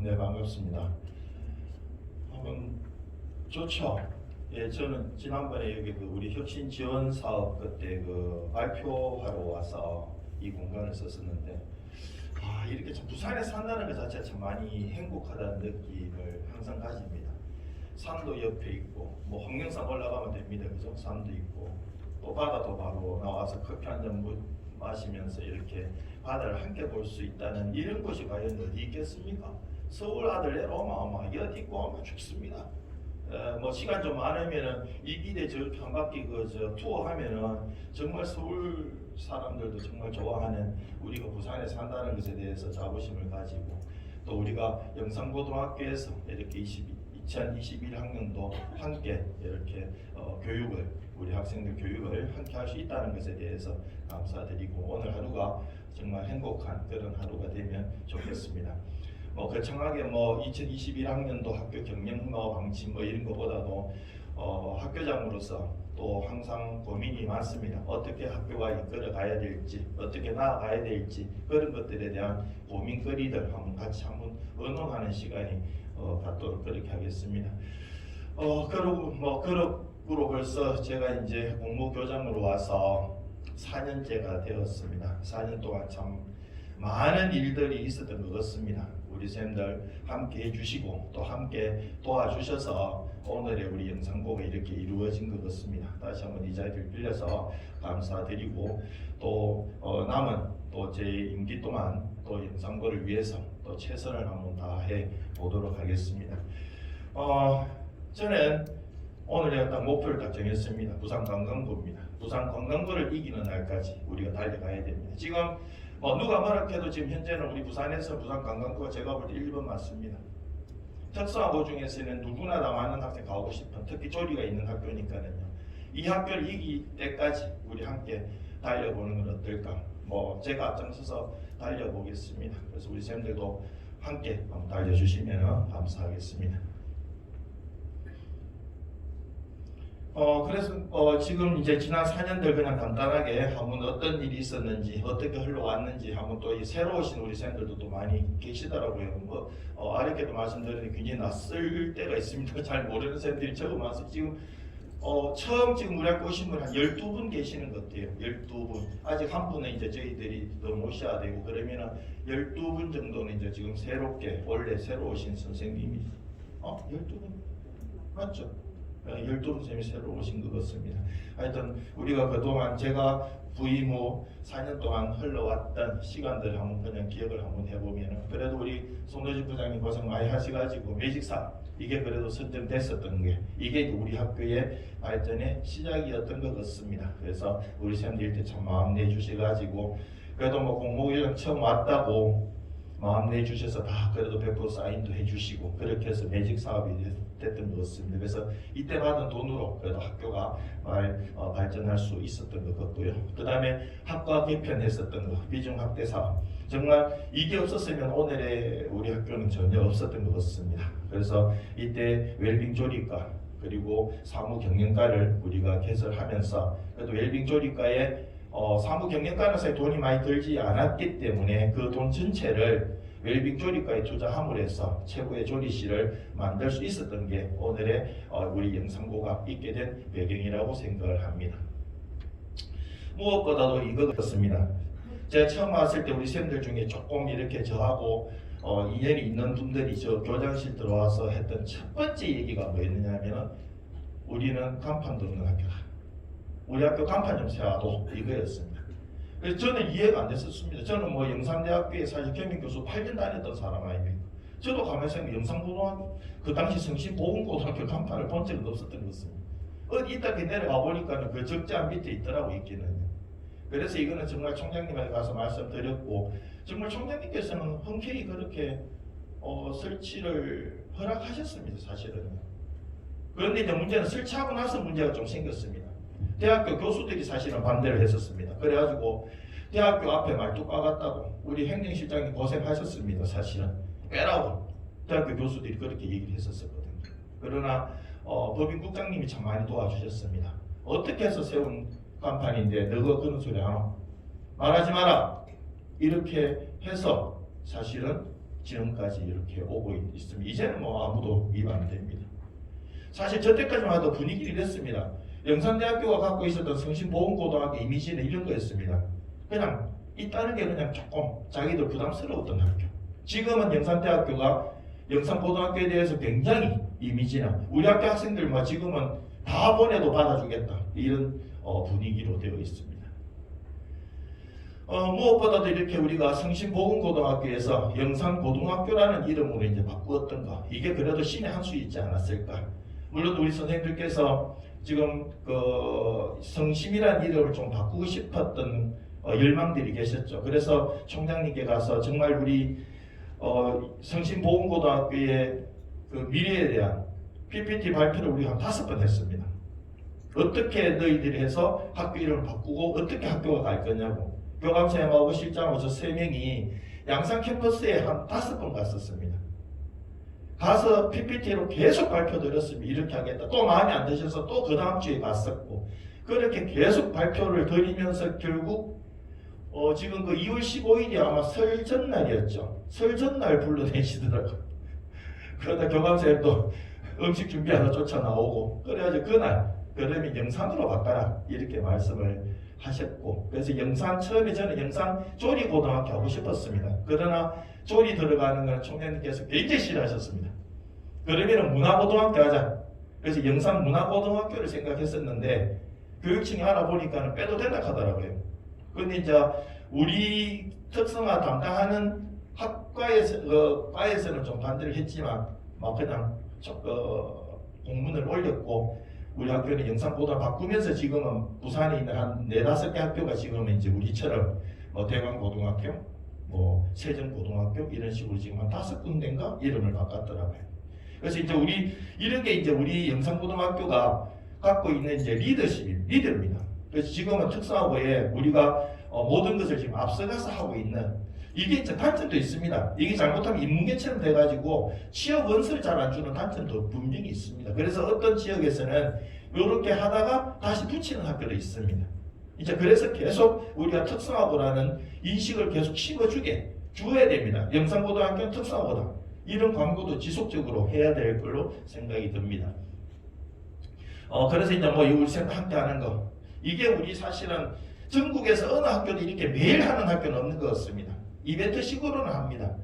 네, 반갑습니다. 좋죠. 예, 저는 지난번에 여기 우리 혁신 지원 사업 그때 발표하러 와서 이 공간을 썼었는데, 이렇게 참 부산에 산다는 것 자체가 참 많이 행복하다는 느낌을 항상 가집니다. 산도 옆에 있고, 뭐 황령산 올라가면 됩니다, 그죠? 산도 있고, 또 바다도 바로 나와서 커피 한 잔 마시면서 이렇게 바다를 함께 볼 수 있다는 이런 곳이 과연 어디 있겠습니까? 서울 아들 내려오면 어디 있고 죽습니다. 뭐 시간 좀 많으면은 이 길에 저렇게 한 바퀴 투어하면은 정말 서울 사람들도 정말 좋아하는 우리가 부산에 산다는 것에 대해서 자부심을 가지고, 또 우리가 영산고등학교에서 이렇게 2021학년도 함께 이렇게 교육을, 우리 학생들 교육을 함께 할 수 있다는 것에 대해서 감사드리고, 오늘 하루가 정말 행복한 그런 하루가 되면 좋겠습니다. 거창하게 2021학년도 학교 경영 방침 이런 것보다도 학교장으로서 또 항상 고민이 많습니다. 어떻게 학교가 이끌어 가야 될지, 어떻게 나아가야 될지, 그런 것들에 대한 고민거리들 같이 한번 의논하는 시간이 갖도록 그렇게 하겠습니다. 그러고 벌써 제가 이제 공무교장으로 와서 4년째가 되었습니다. 4년 동안 참 많은 일들이 있었던 것 같습니다. 우리 쌤들 함께 해주시고 또 함께 도와주셔서 오늘의 우리 영상고가 이렇게 이루어진 것 같습니다. 다시 한번 이 자리를 빌려서 감사드리고, 또 남은 또 제 임기 동안 또 영상고를 위해서 또 최선을 한번 다해 보도록 하겠습니다. 저는 오늘 제가 딱 목표를 딱 정했습니다. 부산 관광부입니다. 부산 관광부를 이기는 날까지 우리가 달려가야 됩니다. 지금 누가 뭐라 해도 지금 현재는 우리 부산에서 부산 관광부가 제가 볼 때 1번 맞습니다. 특수학교 중에서는 누구나 다 많은 학생 가고 싶은, 특히 조리가 있는 학교니까는요. 이 학교를 이길 때까지 우리 함께 달려보는 건 어떨까? 제가 앞장서서 달려보겠습니다. 그래서 우리 쌤들도 함께 한번 달려주시면 감사하겠습니다. 그래서 지금 이제 지난 4년들 그냥 간단하게 한번 어떤 일이 있었는지, 어떻게 흘러왔는지 한번 또 새로 오신 우리 쌤들도 또 많이 계시더라고요. 아랫게도 말씀드리는 굉장히 낯설 때가 있습니다. 잘 모르는 쌤들이 처음 와서 지금 처음 지금 우리 학교 오신 분 한 12분 계시는 것 같아요. 12분. 아직 한 분은 이제 저희들이 더 모셔야 되고, 그러면은 12분 정도는 이제 지금 원래 새로 오신 선생님이 12분? 맞죠? 12분 쌤이 새로 오신 것 같습니다. 하여튼 우리가 그동안 제가 부임 후 4년 동안 흘러왔던 시간들을 한번 그냥 기억을 한번 해보면, 그래도 우리 송도진 부장님 고생 많이 하셔가지고 매직사 이게 그래도 선정됐었던 게, 이게 우리 학교의 발전의 시작이었던 것 같습니다. 그래서 우리 쌤들 때 참 마음 내주셔가지고, 그래도 공모교장 처음 왔다고 마음 내주셔서 다 그래도 100% 사인도 해주시고, 그렇게 해서 매직 사업이 됐던 것 같습니다. 그래서 이때 받은 돈으로 그래도 학교가 발전할 수 있었던 것 같고요. 그 다음에 학과 개편했었던 거, 비중학대 사업, 정말 이게 없었으면 오늘의 우리 학교는 전혀 없었던 것 같습니다. 그래서 이때 웰빙 조리과 그리고 사무 경영과를 우리가 개설하면서, 그래도 웰빙 조리과에 사무 경영과는 사실 돈이 많이 들지 않았기 때문에 그 돈 전체를 웰빙 조리과에 투자함으로 해서 최고의 조리실을 만들 수 있었던 게 오늘의 우리 영상고가 있게 된 배경이라고 생각을 합니다. 무엇보다도 이거 같습니다. 제가 처음 왔을 때 우리 쌤들 중에 조금 이렇게 저하고 인연이 있는 분들이 저 교장실 들어와서 했던 첫 번째 얘기가 뭐였느냐면, 우리는 간판도 없는 학교다. 우리 학교 간판 좀 세워도, 이거였습니다. 그래서 저는 이해가 안 됐었습니다. 저는 영산대학교에 사실 겸임 교수 8년 다녔던 사람 아닙니까? 저도 가만히 생각해 영산고등학교, 그 당시 성심보건고등학교 간판을 본 적은 없었던 것 같습니다. 어디 이따가 내려가 보니까는 그 적자 밑에 있더라고, 있기는. 그래서 이거는 정말 총장님한테 가서 말씀드렸고, 정말 총장님께서는 흔쾌히 그렇게 설치를 허락하셨습니다, 사실은. 그런데 이제 문제는 설치하고 나서 문제가 좀 생겼습니다. 대학교 교수들이 사실은 반대를 했었습니다. 그래가지고 대학교 앞에 말뚝 박았다고 우리 행정실장님 고생하셨습니다. 사실은 빼라고 대학교 교수들이 그렇게 얘기를 했었거든요. 그러나 법인국장님이 참 많이 도와주셨습니다. 어떻게 해서 세운 간판인데 너가 그런 소리 안 하고 말하지 마라, 이렇게 해서 사실은 지금까지 이렇게 오고 있습니다. 이제는 뭐 아무도 위반 안 됩니다. 사실 저때까지만 해도 분위기를 이랬습니다. 영산대학교가 갖고 있었던 성심보훈고등학교 이미지는 이런 거였습니다. 그냥 있다는 게 그냥 조금 자기들 부담스러웠던 학교. 지금은 영산대학교가 영산고등학교에 대해서 굉장히 이미지나 우리 학교 학생들 뭐 지금은 다 보내도 받아주겠다 이런 분위기로 되어 있습니다. 무엇보다도 이렇게 우리가 성심보훈고등학교에서 영산고등학교라는 이름으로 이제 바꾸었던 거, 이게 그래도 신의 한 수 있지 않았을까. 물론 우리 선생님들께서 지금 그 성심이라는 이름을 좀 바꾸고 싶었던 열망들이 계셨죠. 그래서 총장님께 가서 정말 우리 성심보훈고등학교의 그 미래에 대한 PPT 발표를 우리가 한 5번 했습니다. 어떻게 너희들이 해서 학교 이름을 바꾸고 어떻게 학교가 갈 거냐고. 교감선생님하고 실장하고 저 3명이 양산 캠퍼스에 한 5번 갔었습니다. 가서 PPT로 계속 발표 드렸습니다. 이렇게 하겠다. 또 마음에 안 드셔서 또 그 다음 주에 갔었고, 그렇게 계속 발표를 드리면서 결국 지금 그 2월 15일이 아마 설 전날이었죠. 설 전날 불러내시더라고요. 그러다 교감선생님도 음식 준비하러 쫓아 나오고, 그래가지고 그날 그러면 영산으로 바꿔라 이렇게 말씀을 하셨고, 그래서 영산, 처음에 저는 영산 조리고등학교 하고 싶었습니다. 그러나 조리 들어가는 건 총장님께서 굉장히 싫어하셨습니다. 그러면 문화고등학교 하자. 그래서 영산 문화고등학교를 생각했었는데 교육청이 알아보니까 빼도 된다 하더라고요. 근데 이제 우리 특성화 담당하는 과에서는 좀 반대를 했지만 막 그냥 공문을 올렸고, 우리 학교는 영산고등학교 바꾸면서 지금은 부산에 있는 한 4-5개 학교가 지금은 이제 우리처럼 대광고등학교, 세정고등학교 이런 식으로 지금 한 5군데인가 이름을 바꿨더라고요. 그래서 이제 이런 게 이제 우리 영산고등학교가 갖고 있는 이제 리더입니다. 그래서 지금은 특성화고에 우리가 모든 것을 지금 앞서가서 하고 있는, 이게 이제 단점도 있습니다. 이게 잘못하면 인문계처럼 돼가지고 취업 원서를 잘 안 주는 단점도 분명히 있습니다. 그래서 어떤 지역에서는 이렇게 하다가 다시 붙이는 학교도 있습니다. 이제 그래서 계속 우리가 특성화고라는 인식을 계속 줘야 됩니다. 영산고등학교는 특성화고다. 이런 광고도 지속적으로 해야 될 걸로 생각이 듭니다. 그래서 이제 우리 쌤과 함께 하는 거, 이게 우리 사실은 전국에서 어느 학교도 이렇게 매일 하는 학교는 없는 것 같습니다. 이벤트식으로는 합니다.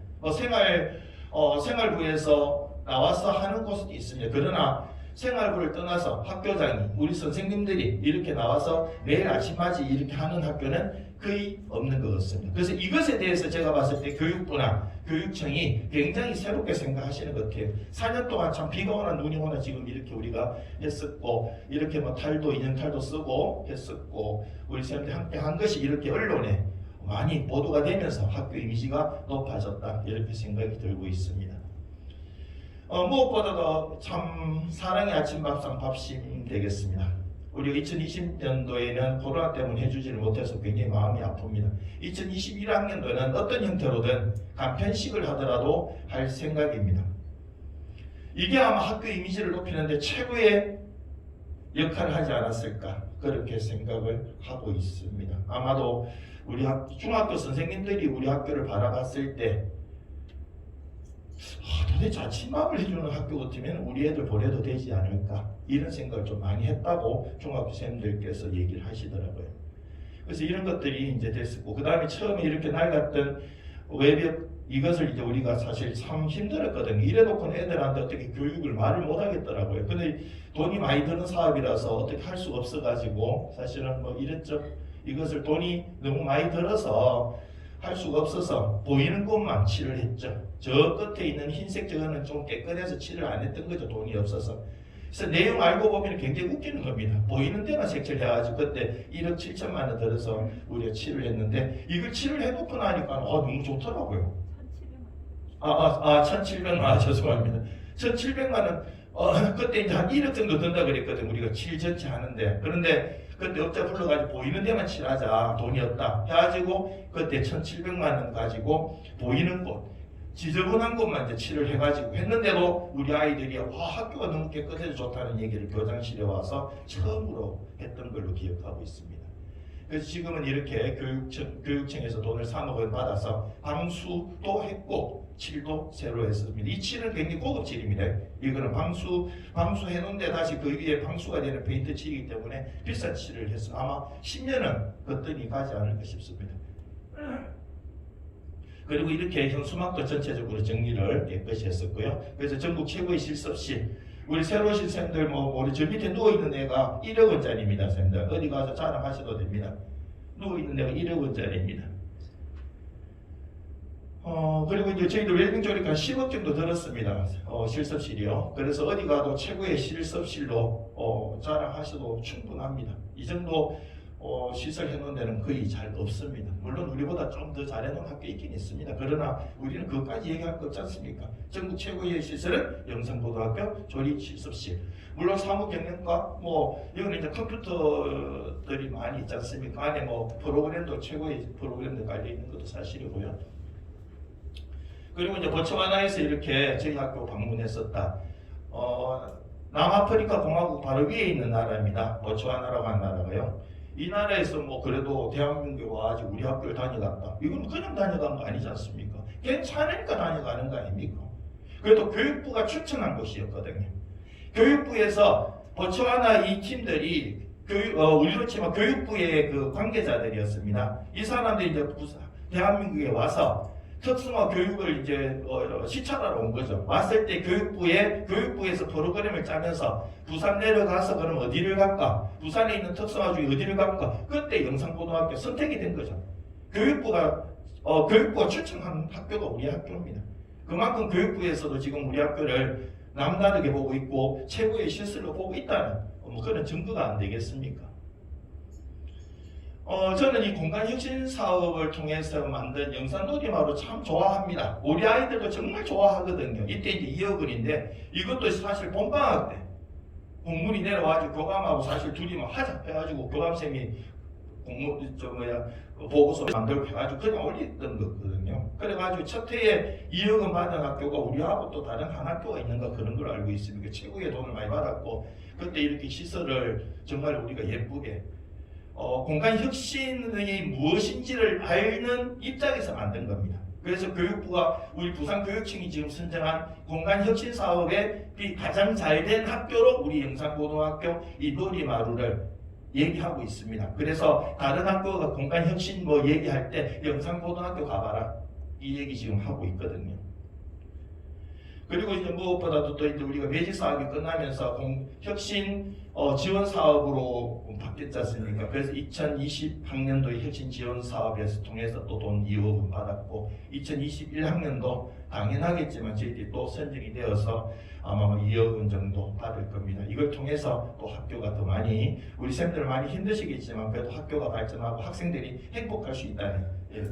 생활부에서 나와서 하는 곳도 있습니다. 그러나 생활부를 떠나서 학교장이, 우리 선생님들이 이렇게 나와서 매일 아침맞이 이렇게 하는 학교는 거의 없는 것 같습니다. 그래서 이것에 대해서 제가 봤을 때 교육부나 교육청이 굉장히 새롭게 생각하시는 것 같아요. 4년 동안 참 비가 오나 눈이 오나 지금 이렇게 우리가 했었고, 이렇게 인형탈도 쓰고 했었고, 우리 선생님들 함께 한 것이 이렇게 언론에 많이 보도가 되면서 학교 이미지가 높아졌다 이렇게 생각이 들고 있습니다. 무엇보다도 참 사랑의 아침밥상 밥심 되겠습니다. 우리가 2020년도에는 코로나 때문에 해주지를 못해서 굉장히 마음이 아픕니다. 2021학년도에는 어떤 형태로든 간편식을 하더라도 할 생각입니다. 이게 아마 학교 이미지를 높이는데 최고의 역할을 하지 않았을까 그렇게 생각을 하고 있습니다. 아마도 우리 중학교 선생님들이 우리 학교를 바라봤을 때 도대체 아침밥을 해주는 학교 같으면 우리 애들 보내도 되지 않을까 이런 생각을 좀 많이 했다고 중학교 선생님들께서 얘기를 하시더라고요. 그래서 이런 것들이 이제 됐었고, 그 다음에 처음에 이렇게 낡았던 외벽 이것을 이제 우리가 사실 참 힘들었거든요. 이래놓고는 애들한테 어떻게 교육을 말을 못 하겠더라고요. 근데 돈이 많이 드는 사업이라서 어떻게 할 수가 없어가지고 사실은 이것을 돈이 너무 많이 들어서 할 수가 없어서 보이는 곳만 칠을 했죠. 저 끝에 있는 흰색 저거는 좀 깨끗해서 칠을 안 했던 거죠. 돈이 없어서. 그래서 내용 알고 보면 굉장히 웃기는 겁니다. 보이는 데만 색칠 해가지고 그때 1억 7천만 원 들어서 우리가 칠을 했는데, 이걸 칠을 해놓고 나니까 너무 좋더라고요. 1,700만, 죄송합니다. 1,700만 원, 그때 이제 한 1억 정도 든다 그랬거든. 우리가 칠 전체 하는데. 그런데 그때 업자 불러가지고 보이는 데만 칠하자. 돈이 없다. 해가지고 그때 1,700만 원 가지고 보이는 곳, 지저분한 곳만 이제 칠을 해가지고 했는데도 우리 아이들이 학교가 너무 깨끗해서 좋다는 얘기를 교장실에 와서 처음으로 했던 걸로 기억하고 있습니다. 그래서 지금은 이렇게 교육청에서 돈을 3억 원 받아서 방수도 했고, 칠도 새로 했습니다. 이 칠은 굉장히 고급 칠입니다. 이거는 방수해 놓은데 다시 그 위에 방수가 되는 페인트 칠이기 때문에 비싼 칠을 해서 아마 10년은 거뜬히 가지 않을까 싶습니다. 그리고 이렇게 현수막도 전체적으로 정리를 깨끗이 했었고요. 그래서 전국 최고의 실습실, 우리 새로 오신 쌤들 우리 저 밑에 누워있는 애가 1억 원짜리입니다. 쌤들 어디 가서 자랑하셔도 됩니다. 누워있는 애가 1억 원짜리입니다. 그리고 이제 저희도 웰빙 조립 한 10억 정도 들었습니다. 실습실이요. 그래서 어디 가도 최고의 실습실로 자랑하셔도 충분합니다. 이 정도 시설해 놓은 데는 거의 잘 없습니다. 물론 우리보다 좀 더 잘해 놓은 학교 있긴 있습니다. 그러나 우리는 그것까지 얘기할 거 없지 않습니까? 전국 최고의 시설은 영상고등학교 조립실습실. 물론 사무경영과 이거는 이제 컴퓨터들이 많이 있지 않습니까? 안에 프로그램도 최고의 프로그램도 깔려 있는 것도 사실이고요. 그리고 이제 보츠와나에서 이렇게 저희 학교 방문했었다. 남아프리카 공화국 바로 위에 있는 나라입니다. 보츠와나라고 하는 나라가요. 이 나라에서 그래도 대한민국에 와가지고 우리 학교를 다녀갔다. 이건 그냥 다녀간 거 아니지 않습니까? 괜찮으니까 다녀가는 거 아닙니까? 그래도 교육부가 추천한 곳이었거든요. 교육부에서 보츠와나 이 팀들이 우리로 치면 교육부의 그 관계자들이었습니다. 이 사람들이 이제 대한민국에 와서 특수화 교육을 이제 시찰하러 온 거죠. 왔을 때 교육부에서 프로그램을 짜면서 부산 내려가서 그럼 어디를 갈까? 부산에 있는 특수화 중에 어디를 갈까? 그때 영상고등학교 선택이 된 거죠. 교육부가 추천한 학교가 우리 학교입니다. 그만큼 교육부에서도 지금 우리 학교를 남다르게 보고 있고 최고의 시설로 보고 있다는 그런 증거가 안 되겠습니까? 저는 이 공간혁신 사업을 통해서 만든 영상놀이마루 참 좋아합니다. 우리 아이들도 정말 좋아하거든요. 이때 이제 2억 원인데 이것도 사실 봄방학 때 공문이 내려와가지고 교감하고 사실 둘이 하자 해가지고 교감쌤이 보고서 만들고 해가지고 그냥 올렸던 거거든요. 그래가지고 첫 해에 2억 원 받은 학교가 우리하고 또 다른 한 학교가 있는가 그런 걸 알고 있습니다. 최고의 돈을 많이 받았고 그때 이렇게 시설을 정말 우리가 예쁘게 공간 혁신이 무엇인지를 알는 입장에서 만든 겁니다. 그래서 교육부가 우리 부산교육청이 지금 선정한 공간 혁신 사업에 가장 잘된 학교로 우리 영상고등학교 이 놀이마루를 얘기하고 있습니다. 그래서 다른 학교가 공간 혁신 얘기할 때 영상고등학교 가봐라 이 얘기 지금 하고 있거든요. 그리고 이제 무엇보다도 또 이제 우리가 매직 사업이 끝나면서 혁신 지원 사업으로 바뀌었지 않습니까? 그래서 2020학년도에 혁신 지원 사업에서 통해서 또 돈 2억 원 받았고 2021학년도 당연하겠지만 저희들이 또 선정이 되어서 아마 2억 원 정도 받을 겁니다. 이걸 통해서 또 학교가 더 많이 우리 쌤들 많이 힘드시겠지만 그래도 학교가 발전하고 학생들이 행복할 수 있다는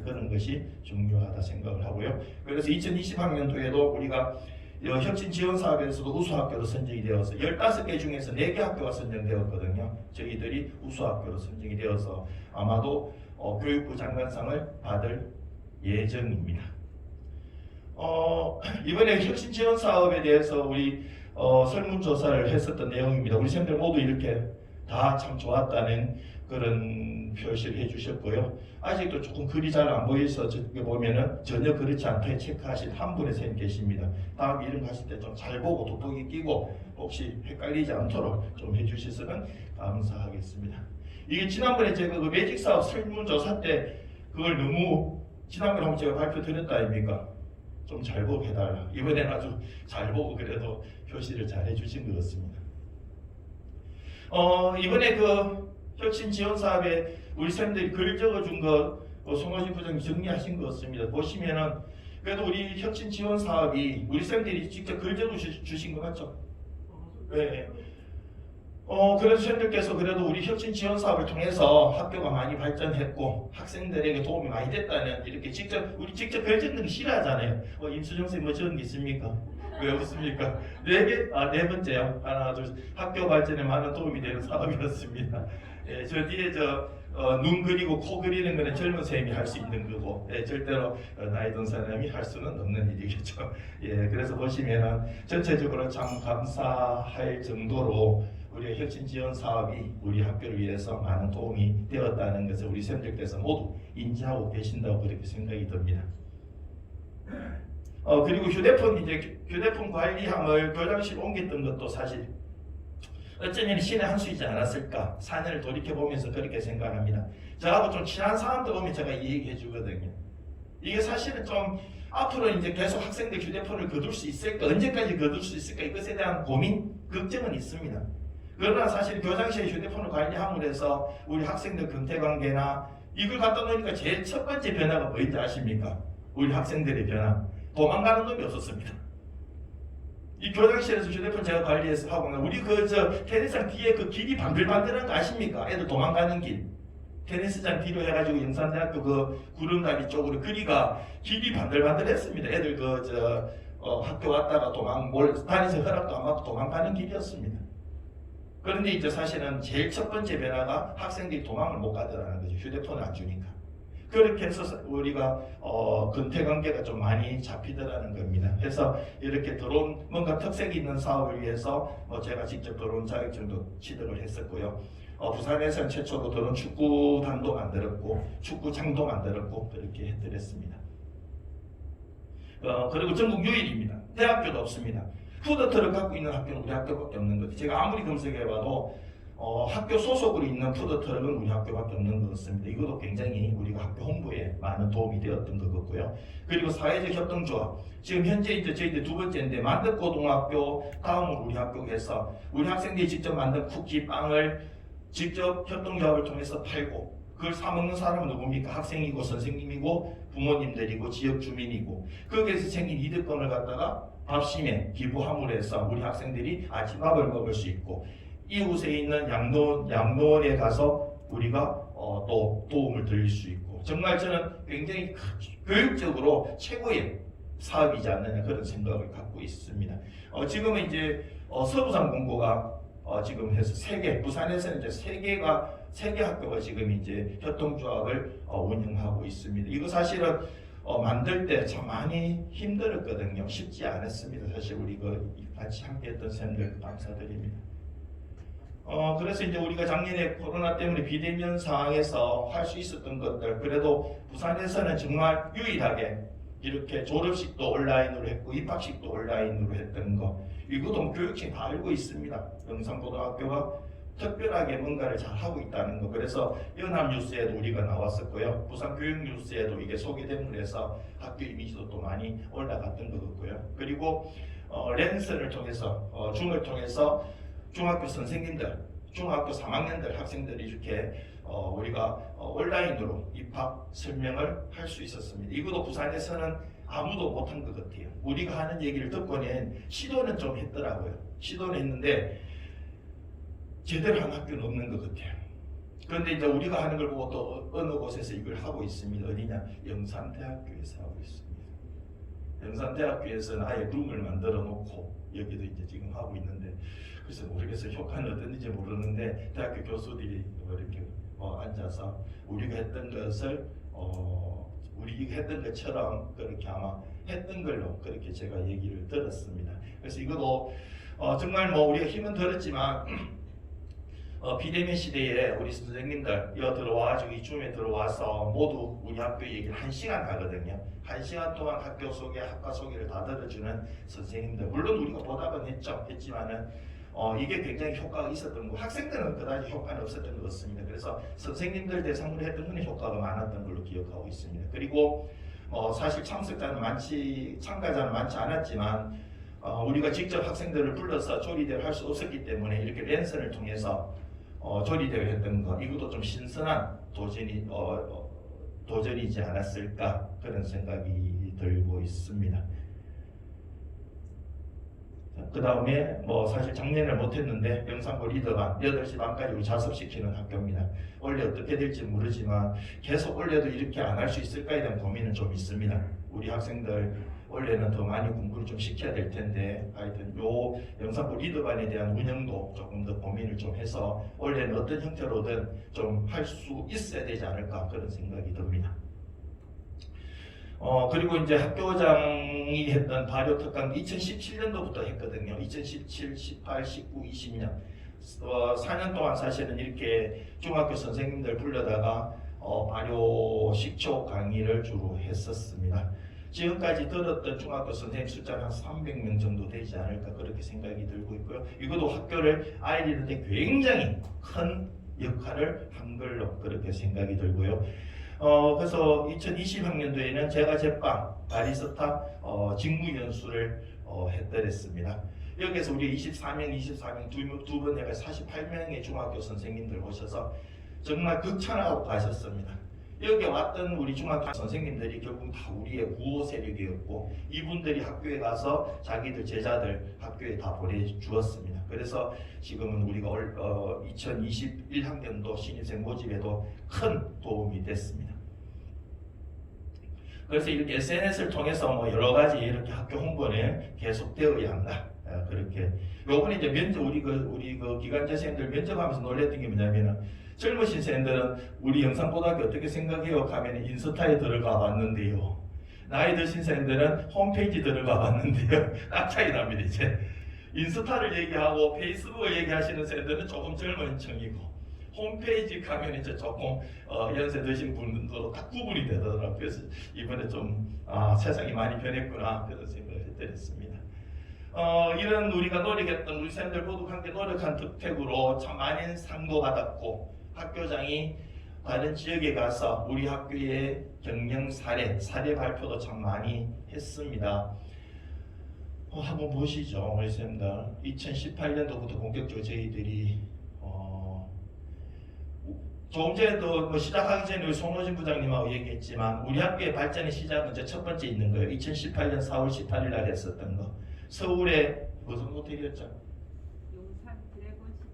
그런 것이 중요하다 생각을 하고요. 그래서 2020학년도에도 우리가 혁신 지원 사업에서도 우수학교로 선정이 되어서 15개 중에서 4개 학교가 선정되었거든요. 저희들이 우수학교로 선정이 되어서 아마도 교육부 장관상을 받을 예정입니다. 이번에 혁신 지원 사업에 대해서 우리 설문조사를 했었던 내용입니다. 우리 쌤들 모두 이렇게 다 참 좋았다는 그런 표시를 해주셨고요. 아직도 조금 글이 잘 안 보여서 저기 보면은 전혀 그렇지 않게 체크하신 한 분의 쌤 계십니다. 다음 이름 가실 때 좀 잘 보고 돋보기 끼고 혹시 헷갈리지 않도록 좀 해주셨으면 감사하겠습니다. 이게 지난번에 제가 그 매직 사업 설문조사 때 그걸 너무 지난번에 한번 제가 발표 드렸다 아닙니까? 좀 잘 보고 해달라. 이번에는 아주 잘 보고 그래도 표시를 잘 해주신 것 같습니다. 이번에 그 혁신 지원 사업에 우리 쌤들이 글 적어준 거 송호진 부장님 정리하신 것 같습니다. 보시면은 그래도 우리 혁신 지원 사업이 우리 쌤들이 직접 글 적어주신 거 맞죠? 네. 그래서 쌤들께서 그래도 우리 혁신 지원 사업을 통해서 학교가 많이 발전했고 학생들에게 도움이 많이 됐다는 이렇게 직접 글 적는 거 싫어하잖아요. 임수정 쌤 적은 게 있습니까? 왜 없습니까? 네 번째요. 하나, 둘, 학교 발전에 많은 도움이 되는 사업이었습니다. 예, 저 뒤에 눈 그리고 코 그리는 거는 젊은 쌤이 할 수 있는 거고, 절대로 나이 든 사람이 할 수는 없는 일이겠죠. 예, 그래서 보시면은 전체적으로 참 감사할 정도로 우리의 혁신 지원 사업이 우리 학교를 위해서 많은 도움이 되었다는 것을 우리 쌤들께서 모두 인지하고 계신다고 그렇게 생각이 듭니다. 그리고 휴대폰 관리함을 교장실 옮겼던 것도 사실 어쩌면 신의 한 수이지 않았을까. 4년을 돌이켜보면서 그렇게 생각합니다. 저하고 좀 친한 사람들 오면 제가 이 얘기 해주거든요. 이게 사실은 좀 앞으로 이제 계속 학생들 휴대폰을 거둘 수 있을까, 언제까지 거둘 수 있을까, 이것에 대한 고민, 걱정은 있습니다. 그러나 사실 교장실에 휴대폰을 관리함으로 해서 우리 학생들 금태관계나 이걸 갖다 놓으니까 제일 첫 번째 변화가 뭐인지 아십니까? 우리 학생들의 변화. 도망가는 놈이 없었습니다. 이 교장실에서 휴대폰 제가 관리해서 하고 우리 테니스장 뒤에 그 길이 반들반들한 거 아십니까? 애들 도망가는 길. 테니스장 뒤로 해가지고 영산대학교 그 구름다리 쪽으로 길이 반들반들했습니다. 애들 학교 왔다가 다니서 허락도 안 받고 도망가는 길이었습니다. 그런데 이제 사실은 제일 첫 번째 변화가 학생들이 도망을 못 가더라는 거죠. 휴대폰을 안 주니까. 그렇게 해서 우리가 근태관계가 좀 많이 잡히더라는 겁니다. 그래서 이렇게 드론 뭔가 특색이 있는 사업을 위해서 제가 직접 드론 자격증도 취득을 했었고요. 부산에서는 최초로 드론 축구단도 만들었고 축구장도 만들었고 그렇게 해드렸습니다. 그리고 전국 유일입니다. 대학교도 없습니다. 푸드트럭 갖고 있는 학교는 우리 학교밖에 없는 거죠. 제가 아무리 검색해봐도 학교 소속으로 있는 푸드트럭은 우리 학교밖에 없는 것 같습니다. 이것도 굉장히 우리가 학교 홍보에 많은 도움이 되었던 것 같고요. 그리고 사회적 협동조합. 지금 현재 이제 저희들 두 번째인데 만덕고등학교 다음으로 우리 학교에서 우리 학생들이 직접 만든 쿠키, 빵을 직접 협동조합을 통해서 팔고 그걸 사먹는 사람은 누굽니까? 학생이고 선생님이고 부모님들이고 지역 주민이고 거기에서 생긴 이득권을 갖다가 밥심에 기부함으로 해서 우리 학생들이 아침밥을 먹을 수 있고 이웃에 있는 양로원에 가서 우리가 또 도움을 드릴 수 있고 정말 저는 굉장히 교육적으로 최고의 사업이지 않느냐 그런 생각을 갖고 있습니다. 지금은 이제 서부산 공고가 지금 해서 부산에서는 이제 세 개 학교가 지금 이제 협동조합을 운영하고 있습니다. 이거 사실은 만들 때 참 많이 힘들었거든요. 쉽지 않았습니다. 사실 우리 같이 함께했던 쌤들 감사드립니다. 그래서 이제 우리가 작년에 코로나 때문에 비대면 상황에서 할 수 있었던 것들 그래도 부산에서는 정말 유일하게 이렇게 졸업식도 온라인으로 했고 입학식도 온라인으로 했던 거 이것도 교육청이 다 알고 있습니다. 영산고등학교가 특별하게 뭔가를 잘 하고 있다는 거 그래서 연합뉴스에도 우리가 나왔었고요. 부산교육뉴스에도 이게 소개됨으로 해서 학교 이미지도 또 많이 올라갔던 것 같고요. 그리고 랜선을 통해서 줌을 통해서 중학교 선생님들, 중학교 3학년들 학생들이 이렇게 우리가 온라인으로 입학 설명을 할 수 있었습니다. 이것도 부산에서는 아무도 못한 것 같아요. 우리가 하는 얘기를 듣고는 시도는 좀 했더라고요. 시도는 했는데 제대로 한 학교는 없는 것 같아요. 그런데 이제 우리가 하는 걸 보고 또 어느 곳에서 이걸 하고 있습니다. 어디냐? 영산대학교에서 하고 있습니다. 영산대학교에서는 아예 룸을 만들어 놓고 여기도 이제 지금 하고 있는데 그래서 모르겠어요. 효과는 어떤지 모르는데 대학교 교수들이 이렇게 앉아서 우리가 했던 것을 우리가 했던 것처럼 그렇게 아마 했던 걸로 그렇게 제가 얘기를 들었습니다. 그래서 이것도 정말 우리가 힘은 들었지만 비대면 시대에 우리 선생님들 들어와가지고 이 줌에 들어와서 모두 우리 학교 얘기를 1시간 하거든요. 1시간 동안 학교 소개, 학과 소개를 다 들어주는 선생님들 물론 우리가 보답은 했지만은 이게 굉장히 효과가 있었던 거 학생들은 그다지 효과는 없었던 것 같습니다. 그래서 선생님들 대상으로 했던 거는 효과가 많았던 걸로 기억하고 있습니다. 그리고 사실 참가자는 많지 않았지만 우리가 직접 학생들을 불러서 조리대를 할 수 없었기 때문에 이렇게 랜선을 통해서 조리대를 했던 거 이것도 좀 신선한 도전이지 않았을까 그런 생각이 들고 있습니다. 그 다음에 사실 작년에 못했는데 영산고 리더반 8시 반까지 우리 자습시키는 학교입니다. 원래 어떻게 될지 모르지만 계속 올려도 이렇게 안 할 수 있을까에 대한 고민은 좀 있습니다. 우리 학생들 원래는 더 많이 공부를 좀 시켜야 될 텐데 하여튼 요 영산고 리더반에 대한 운영도 조금 더 고민을 좀 해서 원래는 어떤 형태로든 좀 할 수 있어야 되지 않을까 그런 생각이 듭니다. 그리고 이제 학교장이 했던 발효 특강 2017년도부터 했거든요. 2017, 18, 19, 20년 4년 동안 사실은 이렇게 중학교 선생님들 불러다가 발효 식초 강의를 주로 했었습니다. 지금까지 들었던 중학교 선생님 숫자는 한 300명 정도 되지 않을까 그렇게 생각이 들고 있고요. 이것도 학교를 알리는데 굉장히 큰 역할을 한 걸로 그렇게 생각이 들고요. 그래서 2020학년도에는 제가 제빵 바리스타 직무연수를 했더랬습니다. 여기서 우리 24명 두 번 해가 48명의 중학교 선생님들 오셔서 정말 극찬하고 가셨습니다. 여기 왔던 우리 중학교 선생님들이 결국 다 우리의 구호 세력이었고 이분들이 학교에 가서 자기들 제자들 학교에 다 보내주었습니다. 그래서 지금은 우리가 2021학년도 신입생 모집에도 큰 도움이 됐습니다. 그래서 이렇게 SNS를 통해서 뭐 여러 가지 이렇게 학교 홍보는 계속되어야 한다. 그렇게 요번에 이제 면접 우리 그 기간제생들 면접하면서 놀랬던 게 뭐냐면은 젊으신 쌤들은 우리 영산고등학교 어떻게 생각해요? 하면 인스타에 들어가 봤는데요. 나이 드신 쌤들은 홈페이지 들어가 봤는데요. 딱 차이 납니다. 이제 인스타를 얘기하고 페이스북을 얘기하시는 쌤들은 조금 젊은 층이고 홈페이지 가면 이제 조금 연세 드신 분들도 딱 구분이 되더라고요. 그래서 이번에 좀 세상이 많이 변했구나 그런 생각을 했더랬습니다. 이런 우리가 노력했던 우리 쌤들 모두 함께 노력한 덕택으로 참 많은 상도 받았고 학교장이 다른 지역에 가서 우리 학교의 경영 사례 발표도 참 많이 했습니다. 한번 보시죠. 우리 쌤들 2018년도부터 본격적으로 저희들이 조금 전에도 뭐 시작하기 전에 우리 송로진 부장님하고 얘기했지만 우리 학교의 발전의 시작은 첫 번째 있는 거예요. 2018년 4월 18일 날 했었던 거. 서울의 무슨 호텔이었죠? 용산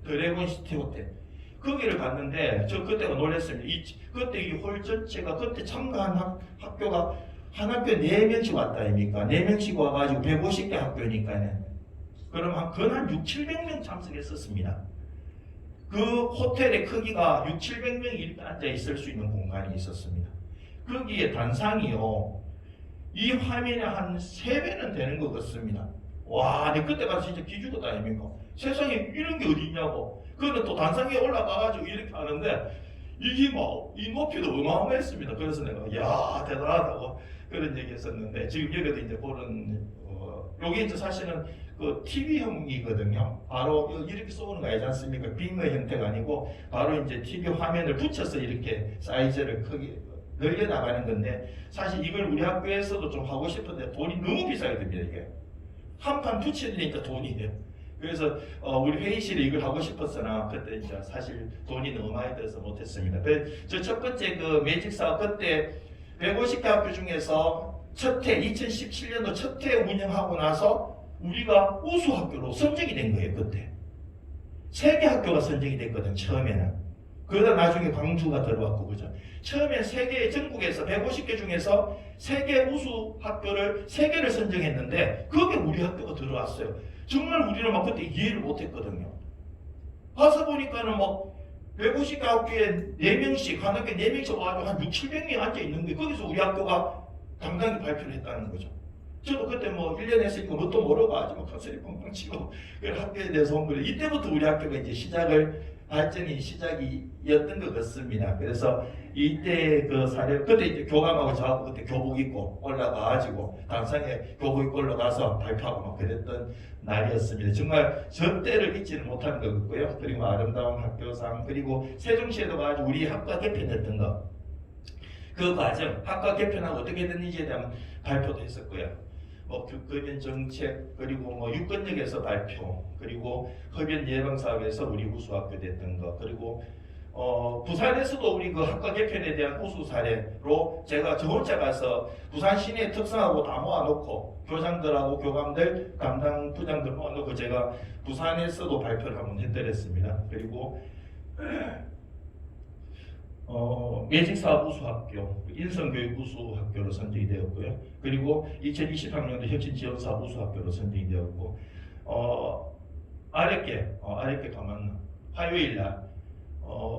드래곤시티 호텔. 거기를 갔는데 저 그때가 놀랐습니다. 그때 이 홀 전체가 그때 참가한 학교가 한 학교에 4명씩 왔다 아닙니까? 4명씩 와가지고 150개 학교니까는 그럼 그날 600-700명 참석했었습니다. 그 호텔의 크기가 600-700명이 이렇게 앉아 있을 수 있는 공간이 있었습니다. 거기에 단상이요. 이 화면에 한 3배는 되는 것 같습니다. 와, 내 그때 가서 진짜 기죽었다 아닙니까? 세상에 이런 게 어디 있냐고. 그거는 또 단상에 올라가가지고 이렇게 하는데 이게 뭐 이 높이도 어마어마했습니다. 그래서 내가 야 대단하다고 그런 얘기 했었는데 지금 여기도 이제 보는 요게 이제 사실은 그 TV형이거든요. 바로 이렇게 쏘는 거 알지 않습니까? 빙의 형태가 아니고 바로 이제 TV 화면을 붙여서 이렇게 사이즈를 크게 늘려 나가는 건데 사실 이걸 우리 학교에서도 좀 하고 싶은데 돈이 너무 비싸게 듭니다. 이게 한 판 붙이니까 돈이 돼요. 그래서 우리 회의실에 이걸 하고 싶었으나 그때 이제 사실 돈이 너무 많이 들어서 못했습니다. 저 첫 번째 그 매직 사업 그때 150개 학교 중에서 첫해 2017년도 첫 해 운영하고 나서 우리가 우수 학교로 선정이 된 거예요. 그때 3개 학교가 선정이 됐거든 처음에는. 그러다 나중에 광주가 들어왔고 그죠. 처음에 세계 전국에서 150개 중에서 세계 우수 학교를 3개를 선정했는데 거기에 우리 학교가 들어왔어요. 정말 우리는 막 그때 이해를 못했거든요. 가서 보니까는 막 150개 학교에 4명씩 한 학교에 4명씩 와가지고 한 600-700명 앉아 있는 거예요. 거기서 우리 학교가 당당히 발표를 했다는 거죠. 저도 그때 뭐 1년 했으니까 뭣도 모르고 컨설이 뻥뻥 치고 학교에 대해서 온 거예요. 이때부터 우리 학교가 이제 발전이 시작이었던 것 같습니다. 그래서 이때 그 사례, 그때 이제 교감하고 저하고 그때 교복 입고 올라가가지고 단상에 교복 입고 올라가서 발표하고 막 그랬던 날이었습니다. 정말 저 때를 잊지는 못하는 것 같고요. 그리고 아름다운 학교상, 그리고 세종시에도 가가지고 우리 학과 개편했던 거. 그 과정, 학과 개편하고 어떻게 됐는지에 대한 발표도 했었고요. 교권 정책, 그리고 유권역에서 발표, 그리고 흡연 예방 사업에서 우리 우수 학교 됐던 거, 그리고 부산에서도 우리 그 학과 개편에 대한 우수 사례로 제가 저 혼자 가서 부산 시내 특성하고 다 모아놓고 교장들하고 교감들, 담당 부장들 모아놓고 제가 부산에서도 발표를 한번 해드렸습니다. 그리고 매직사업 우수학교, 인성교육 우수학교로 선정이 되었고요. 그리고 2020학년도 혁신지원사업 우수학교로 선정이 되었고, 아랫게 가면 화요일날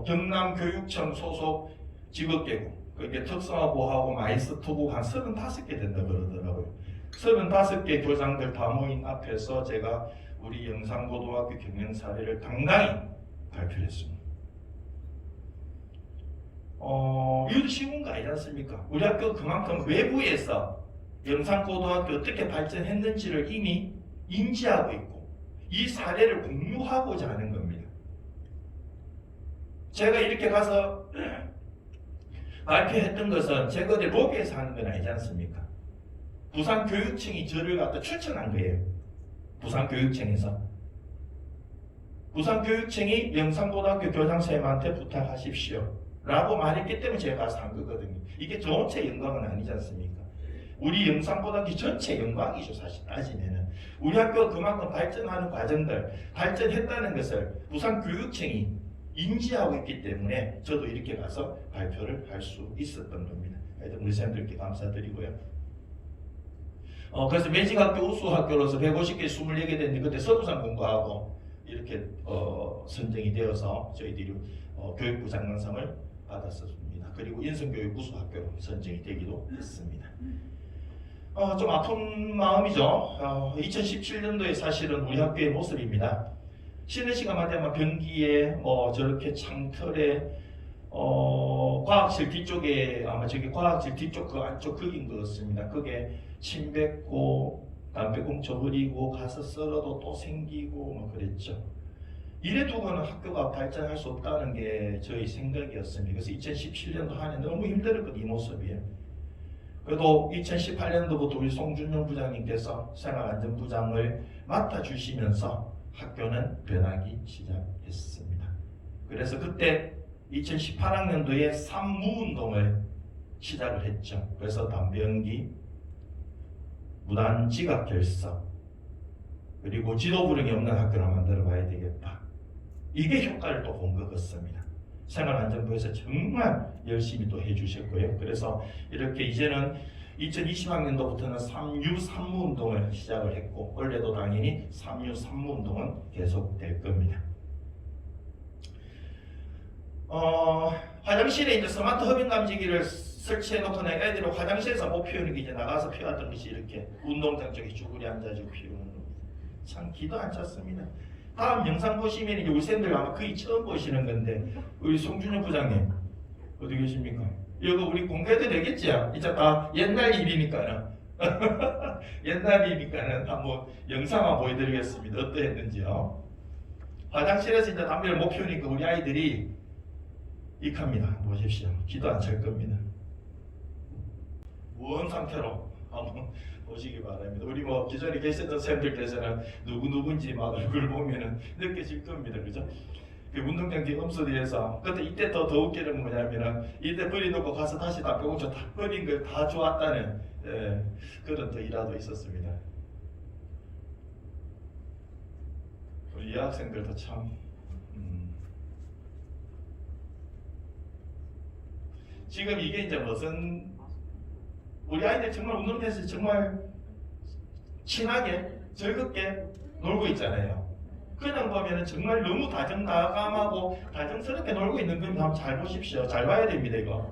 경남교육청 소속 직업계국, 그게 특성화고하고 마이스터국 한 35개 된다 그러더라고요. 35개 교장들 다 모인 앞에서 제가 우리 영산고등학교 경영 사례를 당당히 발표했습니다. 이것도 쉬운 거 아니지 않습니까? 우리 학교 그만큼 외부에서 영산고등학교 어떻게 발전했는지를 이미 인지하고 있고 이 사례를 공유하고자 하는 겁니다. 제가 이렇게 가서 발표했던 것은 제가 어디 로비에서 하는 건 아니지 않습니까? 부산교육청이 저를 갖다 추천한 거예요. 부산교육청에서. 부산교육청이 영산고등학교 교장선생님한테 부탁하십시오 라고 말했기 때문에 제가 가서 한 거거든요. 이게 저 혼자 영광은 아니지 않습니까? 우리 영산고등학교 전체 영광이죠. 사실 따지면은 우리 학교가 그만큼 발전하는 과정들 발전했다는 것을 부산교육청이 인지하고 있기 때문에 저도 이렇게 가서 발표를 할 수 있었던 겁니다. 하여튼 우리 선생님들께 감사드리고요. 그래서 매직학교 우수학교로서 150개 24개 됐는데 그때 서부상 공부하고 이렇게 선정이 되어서 저희들이 교육부 장관상을 받았었습니다. 그리고 인성교육 우수학교로 선정이 되기도 했습니다. 좀 아픈 마음이죠. 2017년도에 사실은 우리 학교의 모습입니다. 쉬는 시간만 되면 변기에 저렇게 창틀에 과학실 뒤쪽에 아마 저기 과학실 뒤쪽 그 안쪽 흙인 것 같습니다. 그게 침 뱉고 담배 꽁초 흐리고 가서 썰어도 또 생기고 뭐 그랬죠. 이래 두고는 학교가 발전할 수 없다는 게 저희 생각이었습니다. 그래서 2017년도 한 해 너무 힘들었거든요. 이 모습이에요. 그래도 2018년도부터 우리 송준영 부장님께서 생활안전부장을 맡아주시면서 학교는 변하기 시작했습니다. 그래서 그때 2018학년도에 삼무운동을 시작을 했죠. 그래서 담배연기, 무단지각 결석, 그리고 지도부령이 없는 학교를 만들어 봐야 되겠다. 이게 효과를 또 본 것 같습니다. 생활안전부에서 정말 열심히 또 해주셨고요. 그래서 이렇게 이제는 2020학년도부터는 3U 산무운동을 시작을 했고 올해도 당연히 3U 산무운동은 계속될 겁니다. 화장실에 이제 스마트 흡연 감지기를 설치해놓고는 애들은 화장실에서 못 피우는 게 이제 나가서 피웠던 것이 이렇게 운동장 쪽에 쭈그리 앉아지고 피우는 거. 참 기도 안 찼습니다. 다음 영상 보시면 이제 우리 쌤들 아마 거의 처음 보시는 건데 우리 송준영 부장님 어디 계십니까? 이거 우리 공개해도 되겠죠? 이제 다 옛날 일이니까는 옛날 일이니까는 한번 영상만 보여드리겠습니다. 어떠했는지요? 화장실에서 이제 담배를 못 피우니까 우리 아이들이 익합니다. 보십시오. 기도 안 찰 겁니다. 무언 상태로 한번 보시기 바랍니다. 우리 기존에 계셨던 쌤들께서는 누군지 막 얼굴 보면은 느껴질 겁니다. 그죠? 그 운동장 뒤 음수리에서 그때 이때 더 웃기는 뭐냐면은 이때 버려놓고 가서 다시 다 빼고서 다 버린 걸 다 좋았다는 그런 또 일화도 있었습니다. 우리 여학생들도 참 지금 이게 이제 무슨 우리 아이들 정말 운동장에서 정말 친하게 즐겁게 놀고 있잖아요. 그냥 보면은 정말 너무 다정다감하고 다정스럽게 놀고 있는 걸 한번 잘 보십시오. 잘 봐야 됩니다. 이거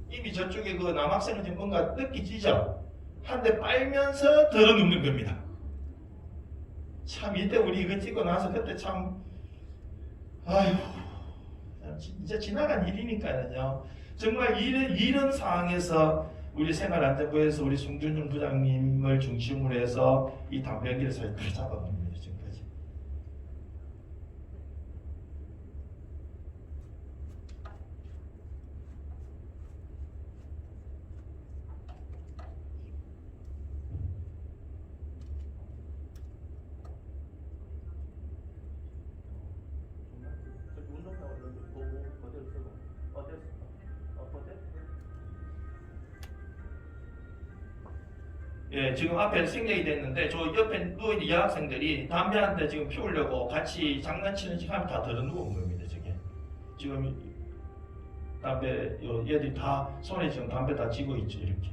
이미 저쪽에 그 남학생은 지금 뭔가 느끼지죠? 한 대 빨면서 들어눕는 겁니다. 참 이때 우리 이거 찍고 나서 그때 참 아휴 이제 지나간 일이니까요. 정말 이런 상황에서 우리 생활안전부에서 우리 송준영 부장님을 중심으로 해서 이 담배연기를 잘 다 잡아놓습니다. 지금까지. 예, 지금 앞에 생략이 됐는데 저 옆에 누워있는 여학생들이 담배 한 대 지금 피우려고 같이 장난치는 시간이 다 들어누운 겁니다. 저게 지금 담배 얘들이 다 손에 지금 담배 다 쥐고 있죠. 이렇게.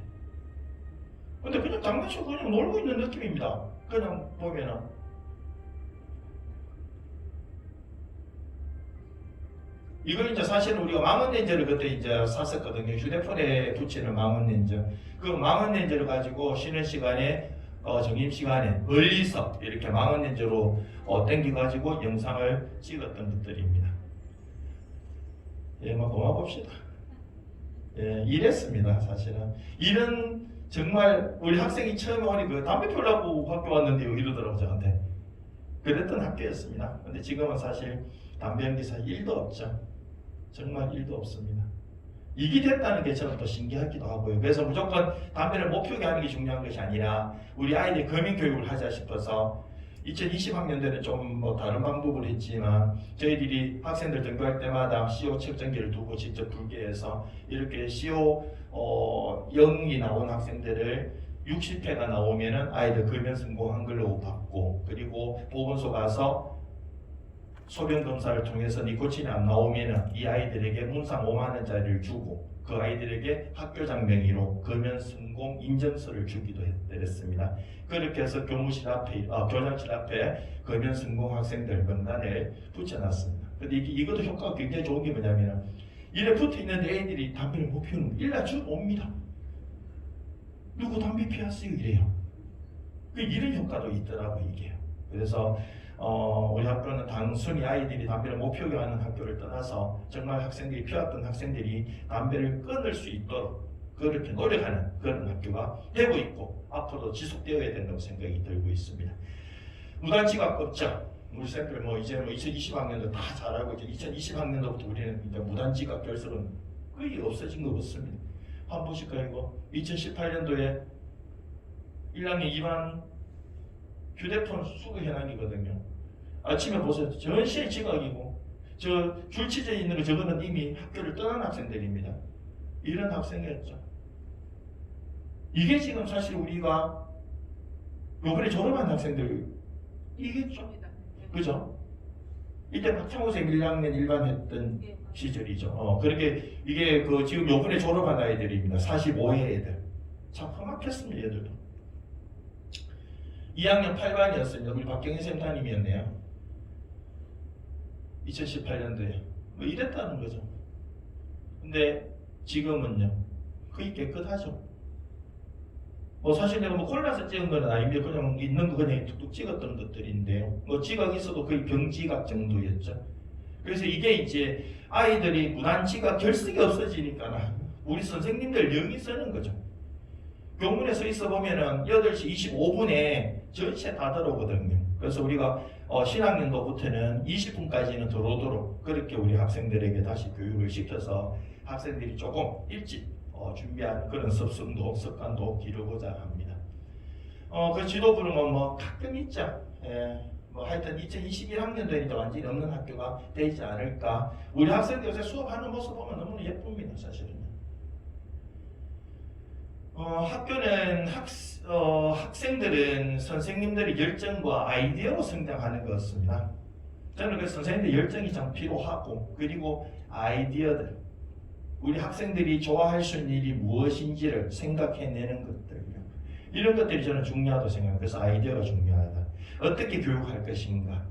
근데 그냥 장난치고 그냥 놀고 있는 느낌입니다. 그냥 보면은 이걸 이제 사실은 우리가 망원렌즈를 그때 이제 샀었거든요. 휴대폰에 붙이는 망원렌즈. 그 망원렌즈를 가지고 쉬는 시간에 점심시간에 멀리서 이렇게 망원렌즈로 당겨가지고 영상을 찍었던 것들입니다. 예, 뭐 고마봅시다. 예, 이랬습니다. 사실은 이런 정말 우리 학생이 처음에 오니 그 담배 피우려고 학교 왔는데요 이러더라고 저한테. 그랬던 학교였습니다. 근데 지금은 사실 담배 연기 사실 1도 없죠. 정말 1도 없습니다. 이게 됐다는 게 저는 또 신기하기도 하고요. 그래서 무조건 담배를 못 피우게 하는 게 중요한 것이 아니라 우리 아이들이 금연 교육을 하자 싶어서 2020학년도에는 좀 뭐 다른 방법을 했지만 저희들이 학생들 등교할 때마다 CO 측정기를 두고 직접 불게 해서 이렇게 CO 0이 나온 학생들을 60회가 나오면은 아이들 금연 성공한 걸로 받고, 그리고 보건소 가서 소변 검사를 통해서 니코틴이 안 나오면은 이 아이들에게 문상 5만 원짜리를 주고 그 아이들에게 학교장 명의로 금연 성공 인증서를 주기도 했습니다. 그렇게 해서 교무실 앞에, 교장실 앞에 금연 성공 학생들 명단을 붙여놨습니다. 근데 이것도 효과가 굉장히 좋은 게 뭐냐면은 이래 붙어 있는데 애들이 담배를 못 피우는 거 일나쭉 옵니다. 누구 담배 피웠어요? 이래요. 이런 효과도 있더라고요, 이게. 그래서 우리 학교는 단순히 아이들이 담배를 못 피우게 하는 학교를 떠나서 정말 학생들이 피웠던 학생들이 담배를 끊을 수 있도록 그렇게 노력하는 그런 학교가 되고 있고 앞으로도 지속되어야 된다고 생각이 들고 있습니다. 무단지각 없죠. 우리 쌤들 이제 2020학년도 다 잘하고 이제 2020학년도부터 우리는 이제 무단지각 결석은 거의 없어진 거 없습니다. 한번 보실까요? 이거 2018년도에 1학년 2반 휴대폰 수거 현황이거든요. 아침에 보세요. 전시의 지각이고 저 줄치져 있는 거 저거는 이미 학교를 떠난 학생들입니다. 이런 학생이었죠. 이게 지금 사실 우리가 요번에 졸업한 학생들 이겠죠. 그죠? 이때 박창호생 1학년 1반 했던 시절이죠. 그렇게 이게 지금 요번에 졸업한 아이들입니다. 45회 애들. 참 험악했습니다. 얘들도. 2학년 8반이었습니다. 우리 박경희 쌤 담임이었네요. 2018년도에 이랬다는 거죠. 근데 지금은요 거의 깨끗하죠. 사실 내가 콜라서 찍은 건 아닌데 그냥 있는 거 그냥 툭툭 찍었던 것들인데요. 지각이 있어도 거의 병지각 정도였죠. 그래서 이게 이제 아이들이 무단지각 결석이 없어지니까 우리 선생님들 영이 쓰는 거죠. 교문에 서 있어 보면은 8시 25분에 전시에 다 들어오거든요. 그래서 우리가 신학년도부터는 20분까지는 들어오도록 그렇게 우리 학생들에게 다시 교육을 시켜서 학생들이 조금 일찍 준비한 그런 습관도 기르고자 합니다. 그 지도 부르면 가끔 있죠. 하여튼 2021학년도에는 완전히 없는 학교가 되지 않을까. 우리 학생들 요새 수업하는 모습 보면 너무나 예쁩니다, 사실은. 학교는 학생들은 선생님들의 열정과 아이디어로 성장하는 것 같습니다. 저는 그 선생님들 열정이 참 필요하고, 그리고 아이디어들, 우리 학생들이 좋아할 수 있는 일이 무엇인지를 생각해내는 것들요. 이런 것들이 저는 중요하다고 생각합니다. 그래서 아이디어가 중요하다. 어떻게 교육할 것인가.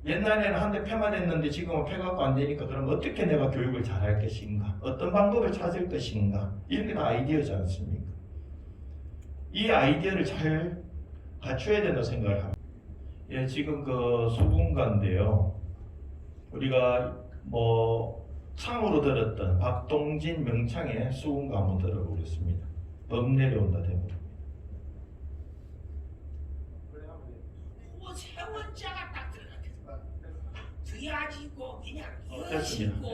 옛날에는 한 대 폐마됐는데 지금은 폐가가 안 되니까 그럼 어떻게 내가 교육을 잘할 것인가. 어떤 방법을 찾을 것인가. 이런 게 다 아이디어지 않습니까? 이 아이디어를 잘 갖춰야 된다고 생각을 합니다. 예, 지금 수분가인데요. 우리가 창으로 들었던 박동진 명창의 수군가 한번 들어보겠습니다. 범 내려온다 대목. 세원자가 딱 들어갔어. 돼지고 그냥 됐습니다. 여시고